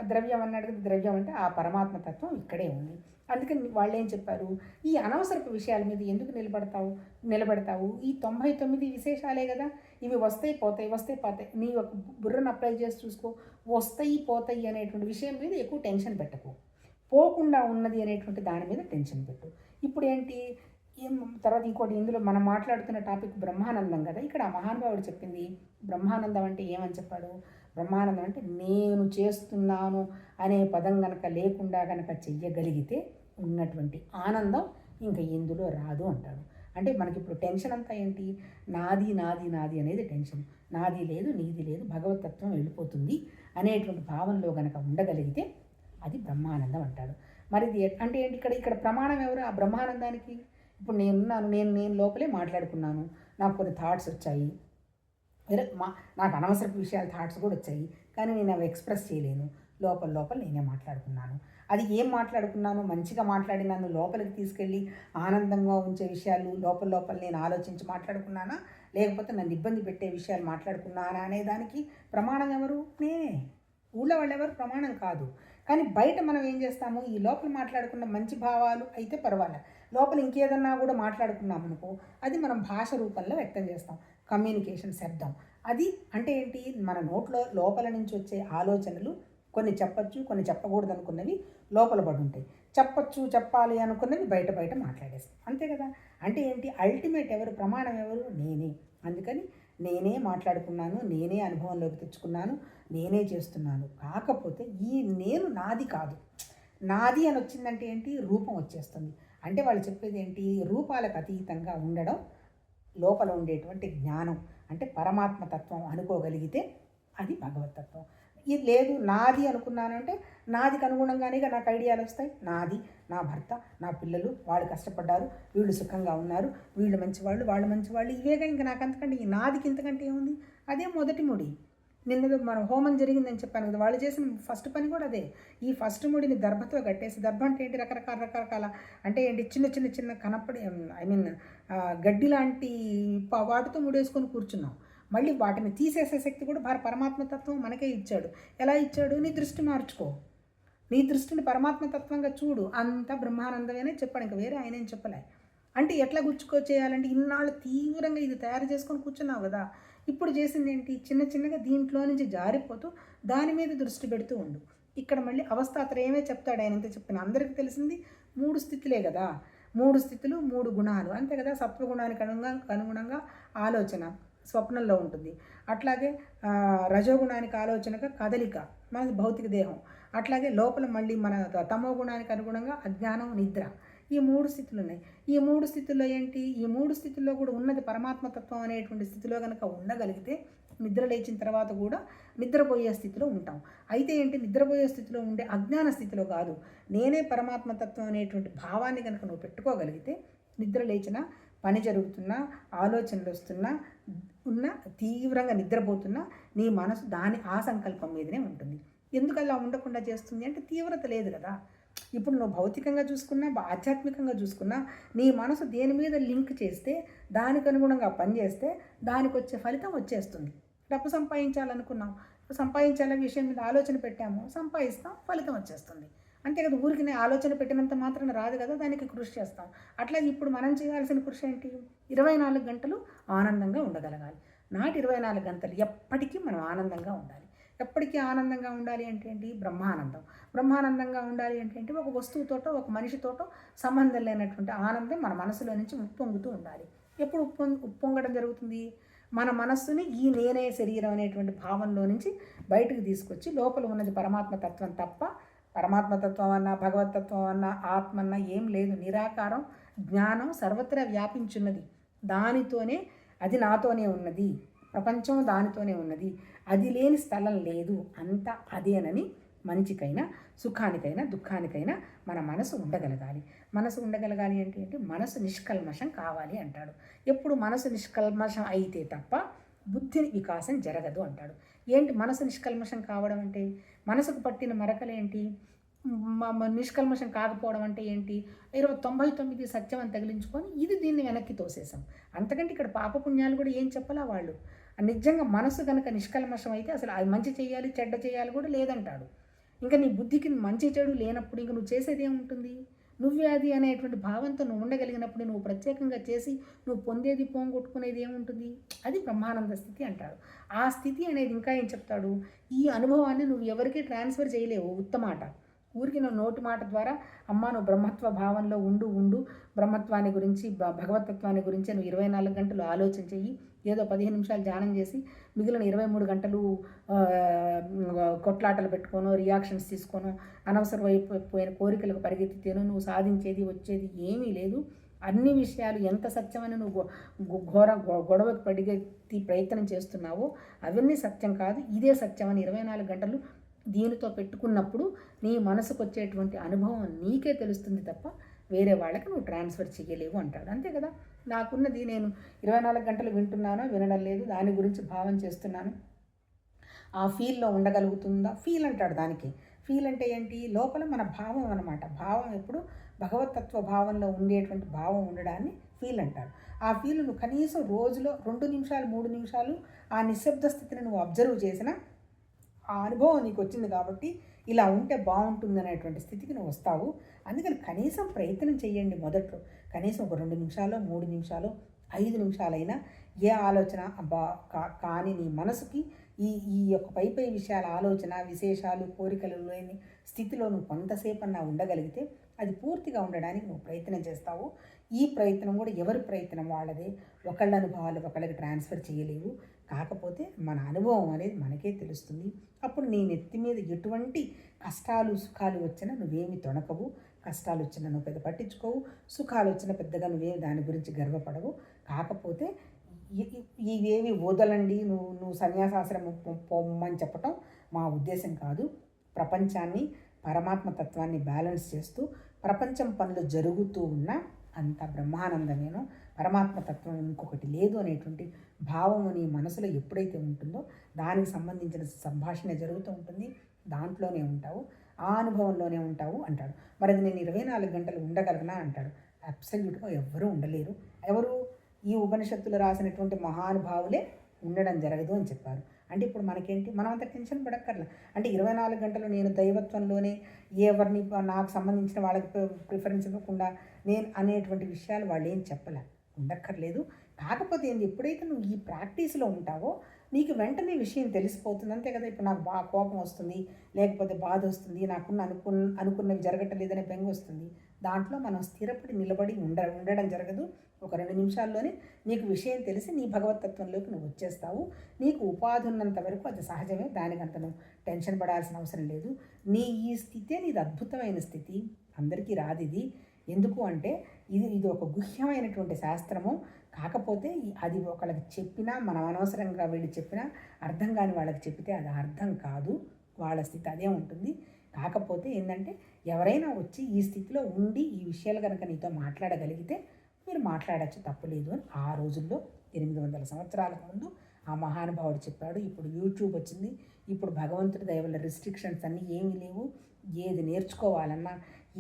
ద్రవ్యం అన్నాడు కదా. ద్రవ్యం అంటే ఆ పరమాత్మతత్వం ఇక్కడే ఉంది. అందుకని వాళ్ళు ఏం చెప్పారు? ఈ అనవసరపు విషయాల మీద ఎందుకు నిలబెడతావు? ఈ 99 విశేషాలే కదా, ఇవి వస్తాయి పోతాయి. నీ ఒక బుర్రను అప్లై చేసి చూసుకో. వస్తాయి పోతాయి అనేటువంటి విషయం మీద ఎక్కువ టెన్షన్ పెట్టకు. పోకుండా ఉన్నది అనేటువంటి దాని మీద టెన్షన్ పెట్టు. ఇప్పుడు ఏంటి? తర్వాత ఇంకోటి, ఇందులో మనం మాట్లాడుతున్న టాపిక్ బ్రహ్మానందం కదా. ఇక్కడ ఆ మహానుభావుడు చెప్పింది బ్రహ్మానందం అంటే ఏమని చెప్పాడు? బ్రహ్మానందం అంటే నేను చేస్తున్నాను అనే పదం గనక లేకుండా గనక చెయ్యగలిగితే ఉన్నటువంటి ఆనందం ఇంకా ఎందులో రాదు అంటాడు. అంటే మనకి ఇప్పుడు టెన్షన్ అంతా ఏంటి? నాది అనేది టెన్షన్. నాది లేదు, నీది లేదు, భగవతత్వం వెళ్ళిపోతుంది అనేటువంటి భావనలో గనక ఉండగలిగితే అది బ్రహ్మానందం అంటాడు. మరి ఇది అంటే ఏంటి? ఇక్కడ ప్రమాణం ఎవరు ఆ బ్రహ్మానందానికి? ఇప్పుడు నేను లోపలే మాట్లాడుకున్నాను, నాకు కొన్ని థాట్స్ వచ్చాయి, నాకు అనవసరపు విషయాలు థాట్స్ కూడా వచ్చాయి, కానీ నేను అవి ఎక్స్ప్రెస్ చేయలేను. లోపల నేనే మాట్లాడుకున్నాను. అది ఏం మాట్లాడుకున్నాను? మంచిగా మాట్లాడి నన్ను లోపలికి తీసుకెళ్ళి ఆనందంగా ఉంచే విషయాలు లోపల నేను ఆలోచించి మాట్లాడుకున్నానా, లేకపోతే నన్ను ఇబ్బంది పెట్టే విషయాలు మాట్లాడుకున్నానా అనేదానికి ప్రమాణం ఎవరు? నేనే. ఊళ్ళో వాళ్ళు ఎవరు ప్రమాణం కాదు. కానీ బయట మనం ఏం చేస్తాము, ఈ లోపల మాట్లాడుకున్న మంచి భావాలు అయితే పర్వాలేదు, లోపల ఇంకేదన్నా కూడా మాట్లాడుకున్నాం అనుకో, అది మనం భాష రూపంలో వ్యక్తం చేస్తాం. కమ్యూనికేషన్ శబ్దం అది అంటే ఏంటి, మన నోట్లో లోపల నుంచి వచ్చే ఆలోచనలు కొన్ని చెప్పచ్చు, కొన్ని చెప్పకూడదు అనుకున్నవి లోపల పడి ఉంటాయి. చెప్పచ్చు, చెప్పాలి అనుకున్నవి బయట బయట మాట్లాడేస్తాం, అంతే కదా. అంటే ఏంటి, అల్టిమేట్ ఎవరు, ప్రమాణం ఎవరు, నేనే. అందుకని నేనే మాట్లాడుకున్నాను, నేనే అనుభవంలోకి తెచ్చుకున్నాను, నేనే చేస్తున్నాను. కాకపోతే ఈ నేను నాది కాదు. నాది అని వచ్చిందంటే ఏంటి, రూపం వచ్చేస్తుంది. అంటే వాళ్ళు చెప్పేది ఏంటి, రూపాలకు అతీతంగా ఉండడం లోపల ఉండేటువంటి జ్ఞానం, అంటే పరమాత్మతత్వం అనుకోగలిగితే అది భగవతత్వం. ఇది లేదు నాది అనుకున్నానంటే నాదికి అనుగుణంగానే నాకు ఐడియాలు వస్తాయి. నాది, నా భర్త, నా పిల్లలు, వాళ్ళు కష్టపడ్డారు, వీళ్ళు సుఖంగా ఉన్నారు, వీళ్ళు మంచివాళ్ళు, వాళ్ళు మంచివాళ్ళు, ఇవేగా ఇంకా నాకు అంతకంటే ఈ నాదికి ఇంతకంటే ఏముంది. అదే మొదటి ముడి. నిన్న మనం హోమం జరిగిందని చెప్పాను కదా, వాళ్ళు చేసిన ఫస్ట్ పని కూడా అదే. ఈ ఫస్ట్ ముడిని దర్భతో కట్టేసి, దర్భ అంటే ఏంటి, రకరకాల అంటే ఏంటి, చిన్న చిన్న చిన్న కనపడి గడ్డి లాంటి వాటితో ముడేసుకొని కూర్చున్నాం. మళ్ళీ వాటిని తీసేసే శక్తి కూడా పరమాత్మతత్వం మనకే ఇచ్చాడు. ఎలా ఇచ్చాడు, నీ దృష్టి మార్చుకో, నీ దృష్టిని పరమాత్మతత్వంగా చూడు, అంతా బ్రహ్మానందమేనే చెప్పాడు, ఇంకా వేరే ఆయన ఏం చెప్పలే. అంటే ఎట్లా చేయాలంటే, ఇన్నాళ్ళు తీవ్రంగా ఇది తయారు చేసుకొని కూర్చున్నావు కదా, ఇప్పుడు చేసింది ఏంటి, చిన్న చిన్నగా దీంట్లో నుంచి జారిపోతూ దాని మీద దృష్టి పెడుతూ ఉండు. ఇక్కడ మళ్ళీ అవస్థాత్రయమే చెప్తాడు ఆయన. ఎంత చెప్పిన అందరికీ తెలిసింది 3 స్థితులే కదా, 3 స్థితులు 3 గుణాలు అంతే కదా. సత్వగుణానికి అనుగుణంగా ఆలోచన స్వప్నంలో ఉంటుంది. అట్లాగే రజోగుణానికి ఆలోచనగా కదలిక, మన భౌతిక దేహం. అట్లాగే లోపల మళ్ళీ మన తమో గుణానికి అనుగుణంగా అజ్ఞానం, నిద్ర. ఈ 3 స్థితులు ఉన్నాయి. ఈ 3 స్థితుల్లో ఏంటి, ఈ 3 స్థితుల్లో కూడా ఉన్నది పరమాత్మతత్వం అనేటువంటి స్థితిలో కనుక ఉండగలిగితే, నిద్ర లేచిన తర్వాత కూడా నిద్రపోయే స్థితిలో ఉంటాం. అయితే ఏంటి, నిద్రపోయే స్థితిలో ఉండే అజ్ఞాన స్థితిలో కాదు, నేనే పరమాత్మతత్వం అనేటువంటి భావాన్ని కనుక నువ్వు పెట్టుకోగలిగితే, నిద్ర లేచిన పని జరుగుతున్నా, ఆలోచనలు వస్తున్నా, తీవ్రంగా నిద్రపోతున్నా నీ మనసు ఆ సంకల్పం మీదనే ఉంటుంది. ఎందుకు అలా ఉండకుండా చేస్తుంది అంటే, తీవ్రత లేదు కదా. ఇప్పుడు నువ్వు భౌతికంగా చూసుకున్నా, ఆధ్యాత్మికంగా చూసుకున్నా, నీ మనసు దేని మీద లింక్ చేస్తే, దానికి అనుగుణంగా పనిచేస్తే దానికి వచ్చే ఫలితం వచ్చేస్తుంది. డబ్బు సంపాదించాలనుకున్నాం, సంపాదించాలనే విషయం మీద ఆలోచన పెట్టాము, సంపాదిస్తాం, ఫలితం వచ్చేస్తుంది. అంతే కదా. ఊరికి ఆలోచన పెట్టినంత మాత్రాన రాదు కదా, దానికి కృషి చేస్తాం. అట్లాగే ఇప్పుడు మనం చేయాల్సిన కృషి ఏంటి, 24 గంటలు ఆనందంగా ఉండగలగాలి. 24 గంటలు ఎప్పటికీ మనం ఆనందంగా ఉండాలి. ఎప్పటికీ ఆనందంగా ఉండాలి అంటే ఏంటి, బ్రహ్మానందంగా ఉండాలి అంటే ఏంటి, ఒక వస్తువుతోటో ఒక మనిషితోటో సంబంధం లేనటువంటి ఆనందం మన మనసులో నుంచి ఉప్పొంగుతూ ఉండాలి. ఎప్పుడు ఉప్పొంగడం జరుగుతుంది, మన మనస్సుని ఈ నేనే శరీరం అనేటువంటి భావంలో నుంచి బయటకు తీసుకొచ్చి, లోపల ఉన్నది పరమాత్మతత్వం తప్ప, పరమాత్మతత్వం అన్నా భగవతత్వం అన్నా ఆత్మ అన్నా ఏం లేదు. నిరాకారం, జ్ఞానం సర్వత్రా వ్యాపించున్నది. దానితోనే, అది నాతోనే ఉన్నది, ప్రపంచం దానితోనే ఉన్నది, అది లేని స్థలం లేదు, అంతా అదేనని మంచికైనా సుఖానికైనా దుఃఖానికైనా మన మనసు ఉండగలగాలి. మనసు ఉండగలగాలి అంటే ఏంటి, మనసు నిష్కల్మషం కావాలి అంటాడు. ఎప్పుడు మనసు నిష్కల్మషం అయితే తప్ప బుద్ధి వికాసం జరగదు అంటాడు. ఏంటి మనసు నిష్కల్మషం కావడం అంటే, మనసుకు పట్టిన మరకలేంటి, నిష్కల్మషం కాకపోవడం అంటే ఏంటి, 99 సత్యం అని తగిలించుకొని దీన్ని వెనక్కి తోసేసాం. అంతకంటే ఇక్కడ పాపపుణ్యాలు కూడా ఏం చెప్పాలా వాళ్ళు. నిజంగా మనసు కనుక నిష్కల్మషం అయితే అసలు అది మంచి చేయాలి చెడ్డ చేయాలి కూడా లేదంటాడు. ఇంకా నీ బుద్ధికి మంచి చెడు లేనప్పుడు ఇంక నువ్వు చేసేది ఏముంటుంది, నువ్వే అది అనేటువంటి భావంతో నువ్వు ఉండగలిగినప్పుడు, నువ్వు ప్రత్యేకంగా చేసి నువ్వు పొందేది పోగొట్టుకునేది ఏముంటుంది, అది బ్రహ్మానంద స్థితి అంటాడు. ఆ స్థితి అనేది ఇంకా ఏం చెప్తాడు, ఈ అనుభవాన్ని నువ్వు ఎవరికి ట్రాన్స్ఫర్ చేయలేవు. ఉత్తమాట ఊరికి నువ్వు నోటి మాట ద్వారా, అమ్మ నువ్వు బ్రహ్మత్వ భావంలో ఉండు, బ్రహ్మత్వాన్ని గురించి భగవతత్వాన్ని గురించి నువ్వు 24 గంటలు ఆలోచన చెయ్యి, ఏదో 15 నిమిషాలు ధ్యానం చేసి మిగిలిన 23 గంటలు కొట్లాటలు పెట్టుకోను, రియాక్షన్స్ తీసుకోను, అనవసరమైపోయిన కోరికలకు పరిగెత్తితేను నువ్వు సాధించేది వచ్చేది ఏమీ లేదు. అన్ని విషయాలు ఎంత సత్యమని నువ్వు గొడవకు పరిగెత్తి ప్రయత్నం చేస్తున్నావో అవన్నీ సత్యం కాదు, ఇదే సత్యమని 24 గంటలు దీనితో పెట్టుకున్నప్పుడు నీ మనసుకు వచ్చేటువంటి అనుభవం నీకే తెలుస్తుంది తప్ప వేరే వాళ్ళకి నువ్వు ట్రాన్స్ఫర్ చేయలేవు అంటాడు. అంతే కదా. నాకున్నది నేను 24 గంటలు వింటున్నానో వినడం లేదు, దాని గురించి భావం చేస్తున్నాను, ఆ ఫీల్లో ఉండగలుగుతుందా, ఫీల్ అంటాడు దానికి. ఫీల్ అంటే ఏంటి, లోపల మన భావం అన్నమాట. భావం ఎప్పుడు భగవతత్వ భావంలో ఉండేటువంటి భావం ఉండడాన్ని ఫీల్ అంటారు. ఆ ఫీల్ నువ్వు కనీసం రోజులో 2 నిమిషాలు 3 నిమిషాలు ఆ నిశ్శబ్ద స్థితిని నువ్వు అబ్జర్వ్ చేసినా ఆ అనుభవం నీకు వచ్చింది కాబట్టి ఇలా ఉంటే బాగుంటుంది అనేటువంటి స్థితికి నువ్వు వస్తావు. అందుకని కనీసం ప్రయత్నం చేయండి మొదట్లో. కనీసం ఒక 2 నిమిషాలో, 3 నిమిషాలో, 5 నిమిషాలైనా ఏ ఆలోచన అబ్బా కానీ నీ మనసుకి ఈ ఈ యొక్క పై విషయాల ఆలోచన, విశేషాలు, కోరికలు లేని స్థితిలో నువ్వు కొంతసేపన్నా ఉండగలిగితే అది పూర్తిగా ఉండడానికి నువ్వు ప్రయత్నం చేస్తావు. ఈ ప్రయత్నం కూడా ఎవరి ప్రయత్నం వాళ్ళదే. ఒకళ్ళ అనుభవాలు ఒకళ్ళకి ట్రాన్స్ఫర్ చేయలేవు. కాకపోతే మన అనుభవం అనేది మనకే తెలుస్తుంది. అప్పుడు నీ నెత్తి మీద ఎటువంటి కష్టాలు సుఖాలు వచ్చినా నువ్వేమి తొణకవు. కష్టాలు వచ్చినా నువ్వు పెద్ద పట్టించుకోవు, సుఖాలు వచ్చినా పెద్దగా నువ్వేమి దాని గురించి గర్వపడవు. కాకపోతే ఇవేవి వదలండి, నువ్వు సన్యాసాశ్రమం పొమ్మని చెప్పటం మా ఉద్దేశం కాదు. ప్రపంచాన్ని పరమాత్మ తత్వాన్ని బ్యాలెన్స్ చేస్తూ ప్రపంచం పనులు జరుగుతూ ఉన్న అంత బ్రహ్మానందమేనో పరమాత్మ తత్వం ఇంకొకటి లేదు అనేటువంటి భావము నీ మనసులో ఎప్పుడైతే ఉంటుందో దానికి సంబంధించిన సంభాషణ జరుగుతూ ఉంటుంది. దాంట్లోనే ఉంటావు, ఆ అనుభవంలోనే ఉంటావు అంటాడు. మరి అది నేను 24 గంటలు ఉండగలనా అంటాడు. అబ్సల్యూట్గా ఎవ్వరూ ఉండలేరు. ఎవరు? ఈ ఉపనిషత్తులు రాసినటువంటి మహానుభావులే ఉండడం జరగదు అని చెప్పారు. అంటే ఇప్పుడు మనకేంటి, మనం అంత టెన్షన్ పడక్కర్లా. అంటే 24 గంటలు నేను దైవత్వంలోనే ఎవరిని నాకు సంబంధించిన వాళ్ళకి ప్రిఫరెన్స్ ఇవ్వకుండా నేను అనేటువంటి విషయాలు వాళ్ళు ఏం చెప్పలే, ఉండక్కర్లేదు. కాకపోతే ఏంటి, ఎప్పుడైతే నువ్వు ఈ ప్రాక్టీస్లో ఉంటావో నీకు వెంటనే విషయం తెలిసిపోతుంది. అంతే కదా. ఇప్పుడు నాకు బాగా కోపం వస్తుంది, లేకపోతే బాధ వస్తుంది, అనుకున్నవి జరగట్లేదనే బెంగ వస్తుంది. దాంట్లో మనం స్థిరపడి నిలబడి ఉండడం జరగదు. ఒక 2 నిమిషాల్లోనే నీకు విషయం తెలిసి నీ భగవతత్వంలోకి నువ్వు వచ్చేస్తావు. నీకు ఉపాధి ఉన్నంత వరకు అది సహజమే, దానికంత నువ్వు టెన్షన్ పడాల్సిన అవసరం లేదు. ఈ స్థితే నీది అద్భుతమైన స్థితి, అందరికీ రాదు ఇది. ఎందుకు అంటే ఇది ఒక గుహ్యమైనటువంటి శాస్త్రము. కాకపోతే అది ఒకళ్ళకి చెప్పినా, మనం అనవసరంగా వీళ్ళు చెప్పినా అర్థం కాని వాళ్ళకి చెప్పితే అది అర్థం కాదు. వాళ్ళ స్థితి అదే ఉంటుంది. కాకపోతే ఏంటంటే ఎవరైనా వచ్చి ఈ స్థితిలో ఉండి ఈ విషయాలు కనుక నీతో మాట్లాడగలిగితే మీరు మాట్లాడచ్చు, తప్పులేదు అని ఆ రోజుల్లో 800 సంవత్సరాలకు ముందు ఆ మహానుభావుడు చెప్పాడు. ఇప్పుడు యూట్యూబ్ వచ్చింది. ఇప్పుడు భగవంతుడి దయ వల్ల రిస్ట్రిక్షన్స్ అన్నీ ఏమీ లేవు. ఏది నేర్చుకోవాలన్నా,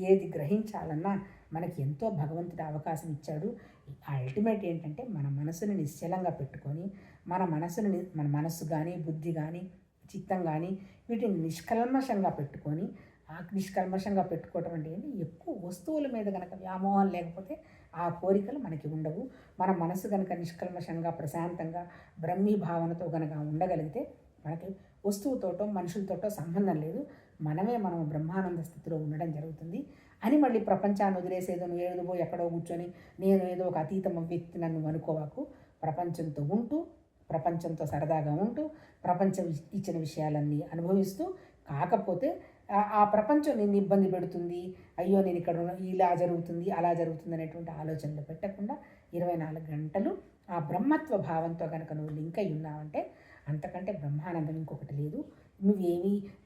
ఏది గ్రహించాలన్నా మనకి ఎంతో భగవంతుడు అవకాశం ఇచ్చాడు. అల్టిమేట్ ఏంటంటే మన మనసుని నిశ్చలంగా పెట్టుకొని, మన మనస్సు కానీ, బుద్ధి కానీ, చిత్తం కానీ వీటిని నిష్కల్మషంగా పెట్టుకొని, ఆ నిష్కల్మషంగా పెట్టుకోవటం అంటే ఏంటి, ఎక్కువ వస్తువుల మీద కనుక వ్యామోహం లేకపోతే ఆ కోరికలు మనకి ఉండవు. మన మనసు కనుక నిష్కల్మషంగా, ప్రశాంతంగా, బ్రహ్మీ భావనతో కనుక ఉండగలిగితే మనకి వస్తువుతోటో మనుషులతోటో సంబంధం లేదు. మనం బ్రహ్మానంద స్థితిలో ఉండడం జరుగుతుంది అని మళ్ళీ ప్రపంచాన్ని వదిలేసేదో నువ్వు ఏదో ఎక్కడో కూర్చొని నేను ఏదో ఒక అతీతమ వ్యక్తి నన్ను అనుకోవాకు. ప్రపంచంతో ఉంటూ, ప్రపంచంతో సరదాగా ఉంటూ, ప్రపంచం ఇచ్చిన విషయాలన్నీ అనుభవిస్తూ, కాకపోతే ఆ ప్రపంచం నిన్ను ఇబ్బంది పెడుతుంది, అయ్యో నేను ఇక్కడ ఇలా జరుగుతుంది అలా జరుగుతుంది అనేటువంటి ఆలోచనలు పెట్టకుండా 24 గంటలు ఆ బ్రహ్మత్వ భావంతో కనుక నువ్వు లింక్ అయి ఉన్నావంటే అంతకంటే బ్రహ్మానందం ఇంకొకటి లేదు.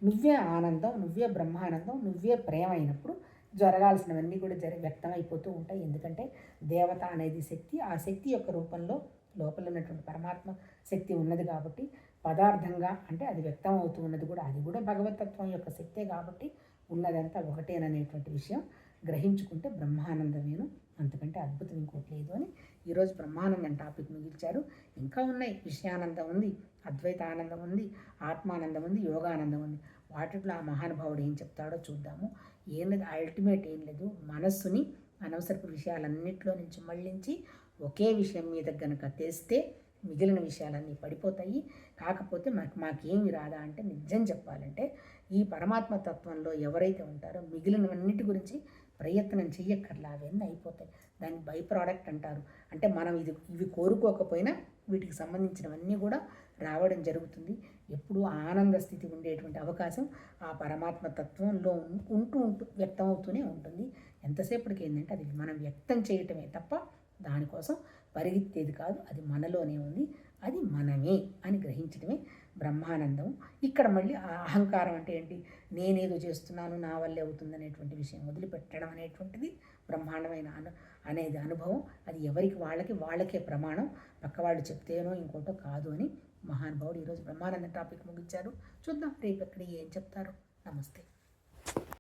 నువ్వే ఆనందం, నువ్వే బ్రహ్మానందం, నువ్వే ప్రేమ అయినప్పుడు జరగాల్సినవన్నీ కూడా వ్యక్తమైపోతూ ఉంటాయి. ఎందుకంటే దేవత అనేది శక్తి, ఆ శక్తి యొక్క రూపంలో లోపల ఉన్నటువంటి పరమాత్మ శక్తి ఉన్నది కాబట్టి పదార్థంగా అంటే అది వ్యక్తం అవుతూ ఉన్నది కూడా, అది కూడా భగవతత్వం యొక్క శక్తే కాబట్టి ఉన్నదంతా ఒకటేననేటువంటి విషయం గ్రహించుకుంటే బ్రహ్మానందమేను, అంతకంటే అద్భుతం ఇంకోటి లేదు అని ఈరోజు బ్రహ్మానందం టాపిక్ మిగిల్చారు. ఇంకా ఉన్నాయి, విషయానందం ఉంది, అద్వైత ఆనందం ఉంది, ఆత్మానందం ఉంది, యోగానందం ఉంది. వాటిలో ఆ మహానుభావుడు ఏం చెప్తాడో చూద్దాము. ఏం లేదు, అల్టిమేట్ ఏం లేదు, మనస్సుని అనవసరపు విషయాలన్నింటిలో నుంచి మళ్ళించి ఒకే విషయం మీద కనుక తెస్తే మిగిలిన విషయాలన్నీ పడిపోతాయి. కాకపోతే మాకేమి రాదా అంటే, నిజం చెప్పాలంటే ఈ పరమాత్మ తత్వంలో ఎవరైతే ఉంటారో మిగిలినవన్నిటి గురించి ప్రయత్నం చెయ్యక్కర్లా, అవన్నీ అయిపోతాయి. దాన్ని బై ప్రోడక్ట్ అంటారు. అంటే మనం ఇవి కోరుకోకపోయినా వీటికి సంబంధించినవన్నీ కూడా రావడం జరుగుతుంది. ఎప్పుడూ ఆనంద స్థితి ఉండేటువంటి అవకాశం ఆ పరమాత్మ తత్వంలో ఉంటూ వ్యక్తమవుతూనే ఉంటుంది. ఎంతసేపటికి ఏంటంటే అది మనం వ్యక్తం చేయటమే తప్ప దానికోసం పరిగెత్తేది కాదు. అది మనలోనే ఉంది, అది మనమే అని గ్రహించడమే బ్రహ్మానందం. ఇక్కడ మళ్ళీ ఆ అహంకారం అంటే ఏంటి, నేనేదో చేస్తున్నాను నా వల్లే అవుతుంది అనేటువంటి విషయం వదిలిపెట్టడం అనేటువంటిది బ్రహ్మాండమైన అనేది అనుభవం. అది ఎవరికి వాళ్ళకే ప్రమాణం, పక్కవాళ్ళు చెప్తేనో ఇంకోటో కాదు అని మహానుభావుడు ఈరోజు బ్రహ్మానంద టాపిక్ ముగించారు. చూద్దాం రేపు ఎక్కడ ఏం చెప్తారో. నమస్తే.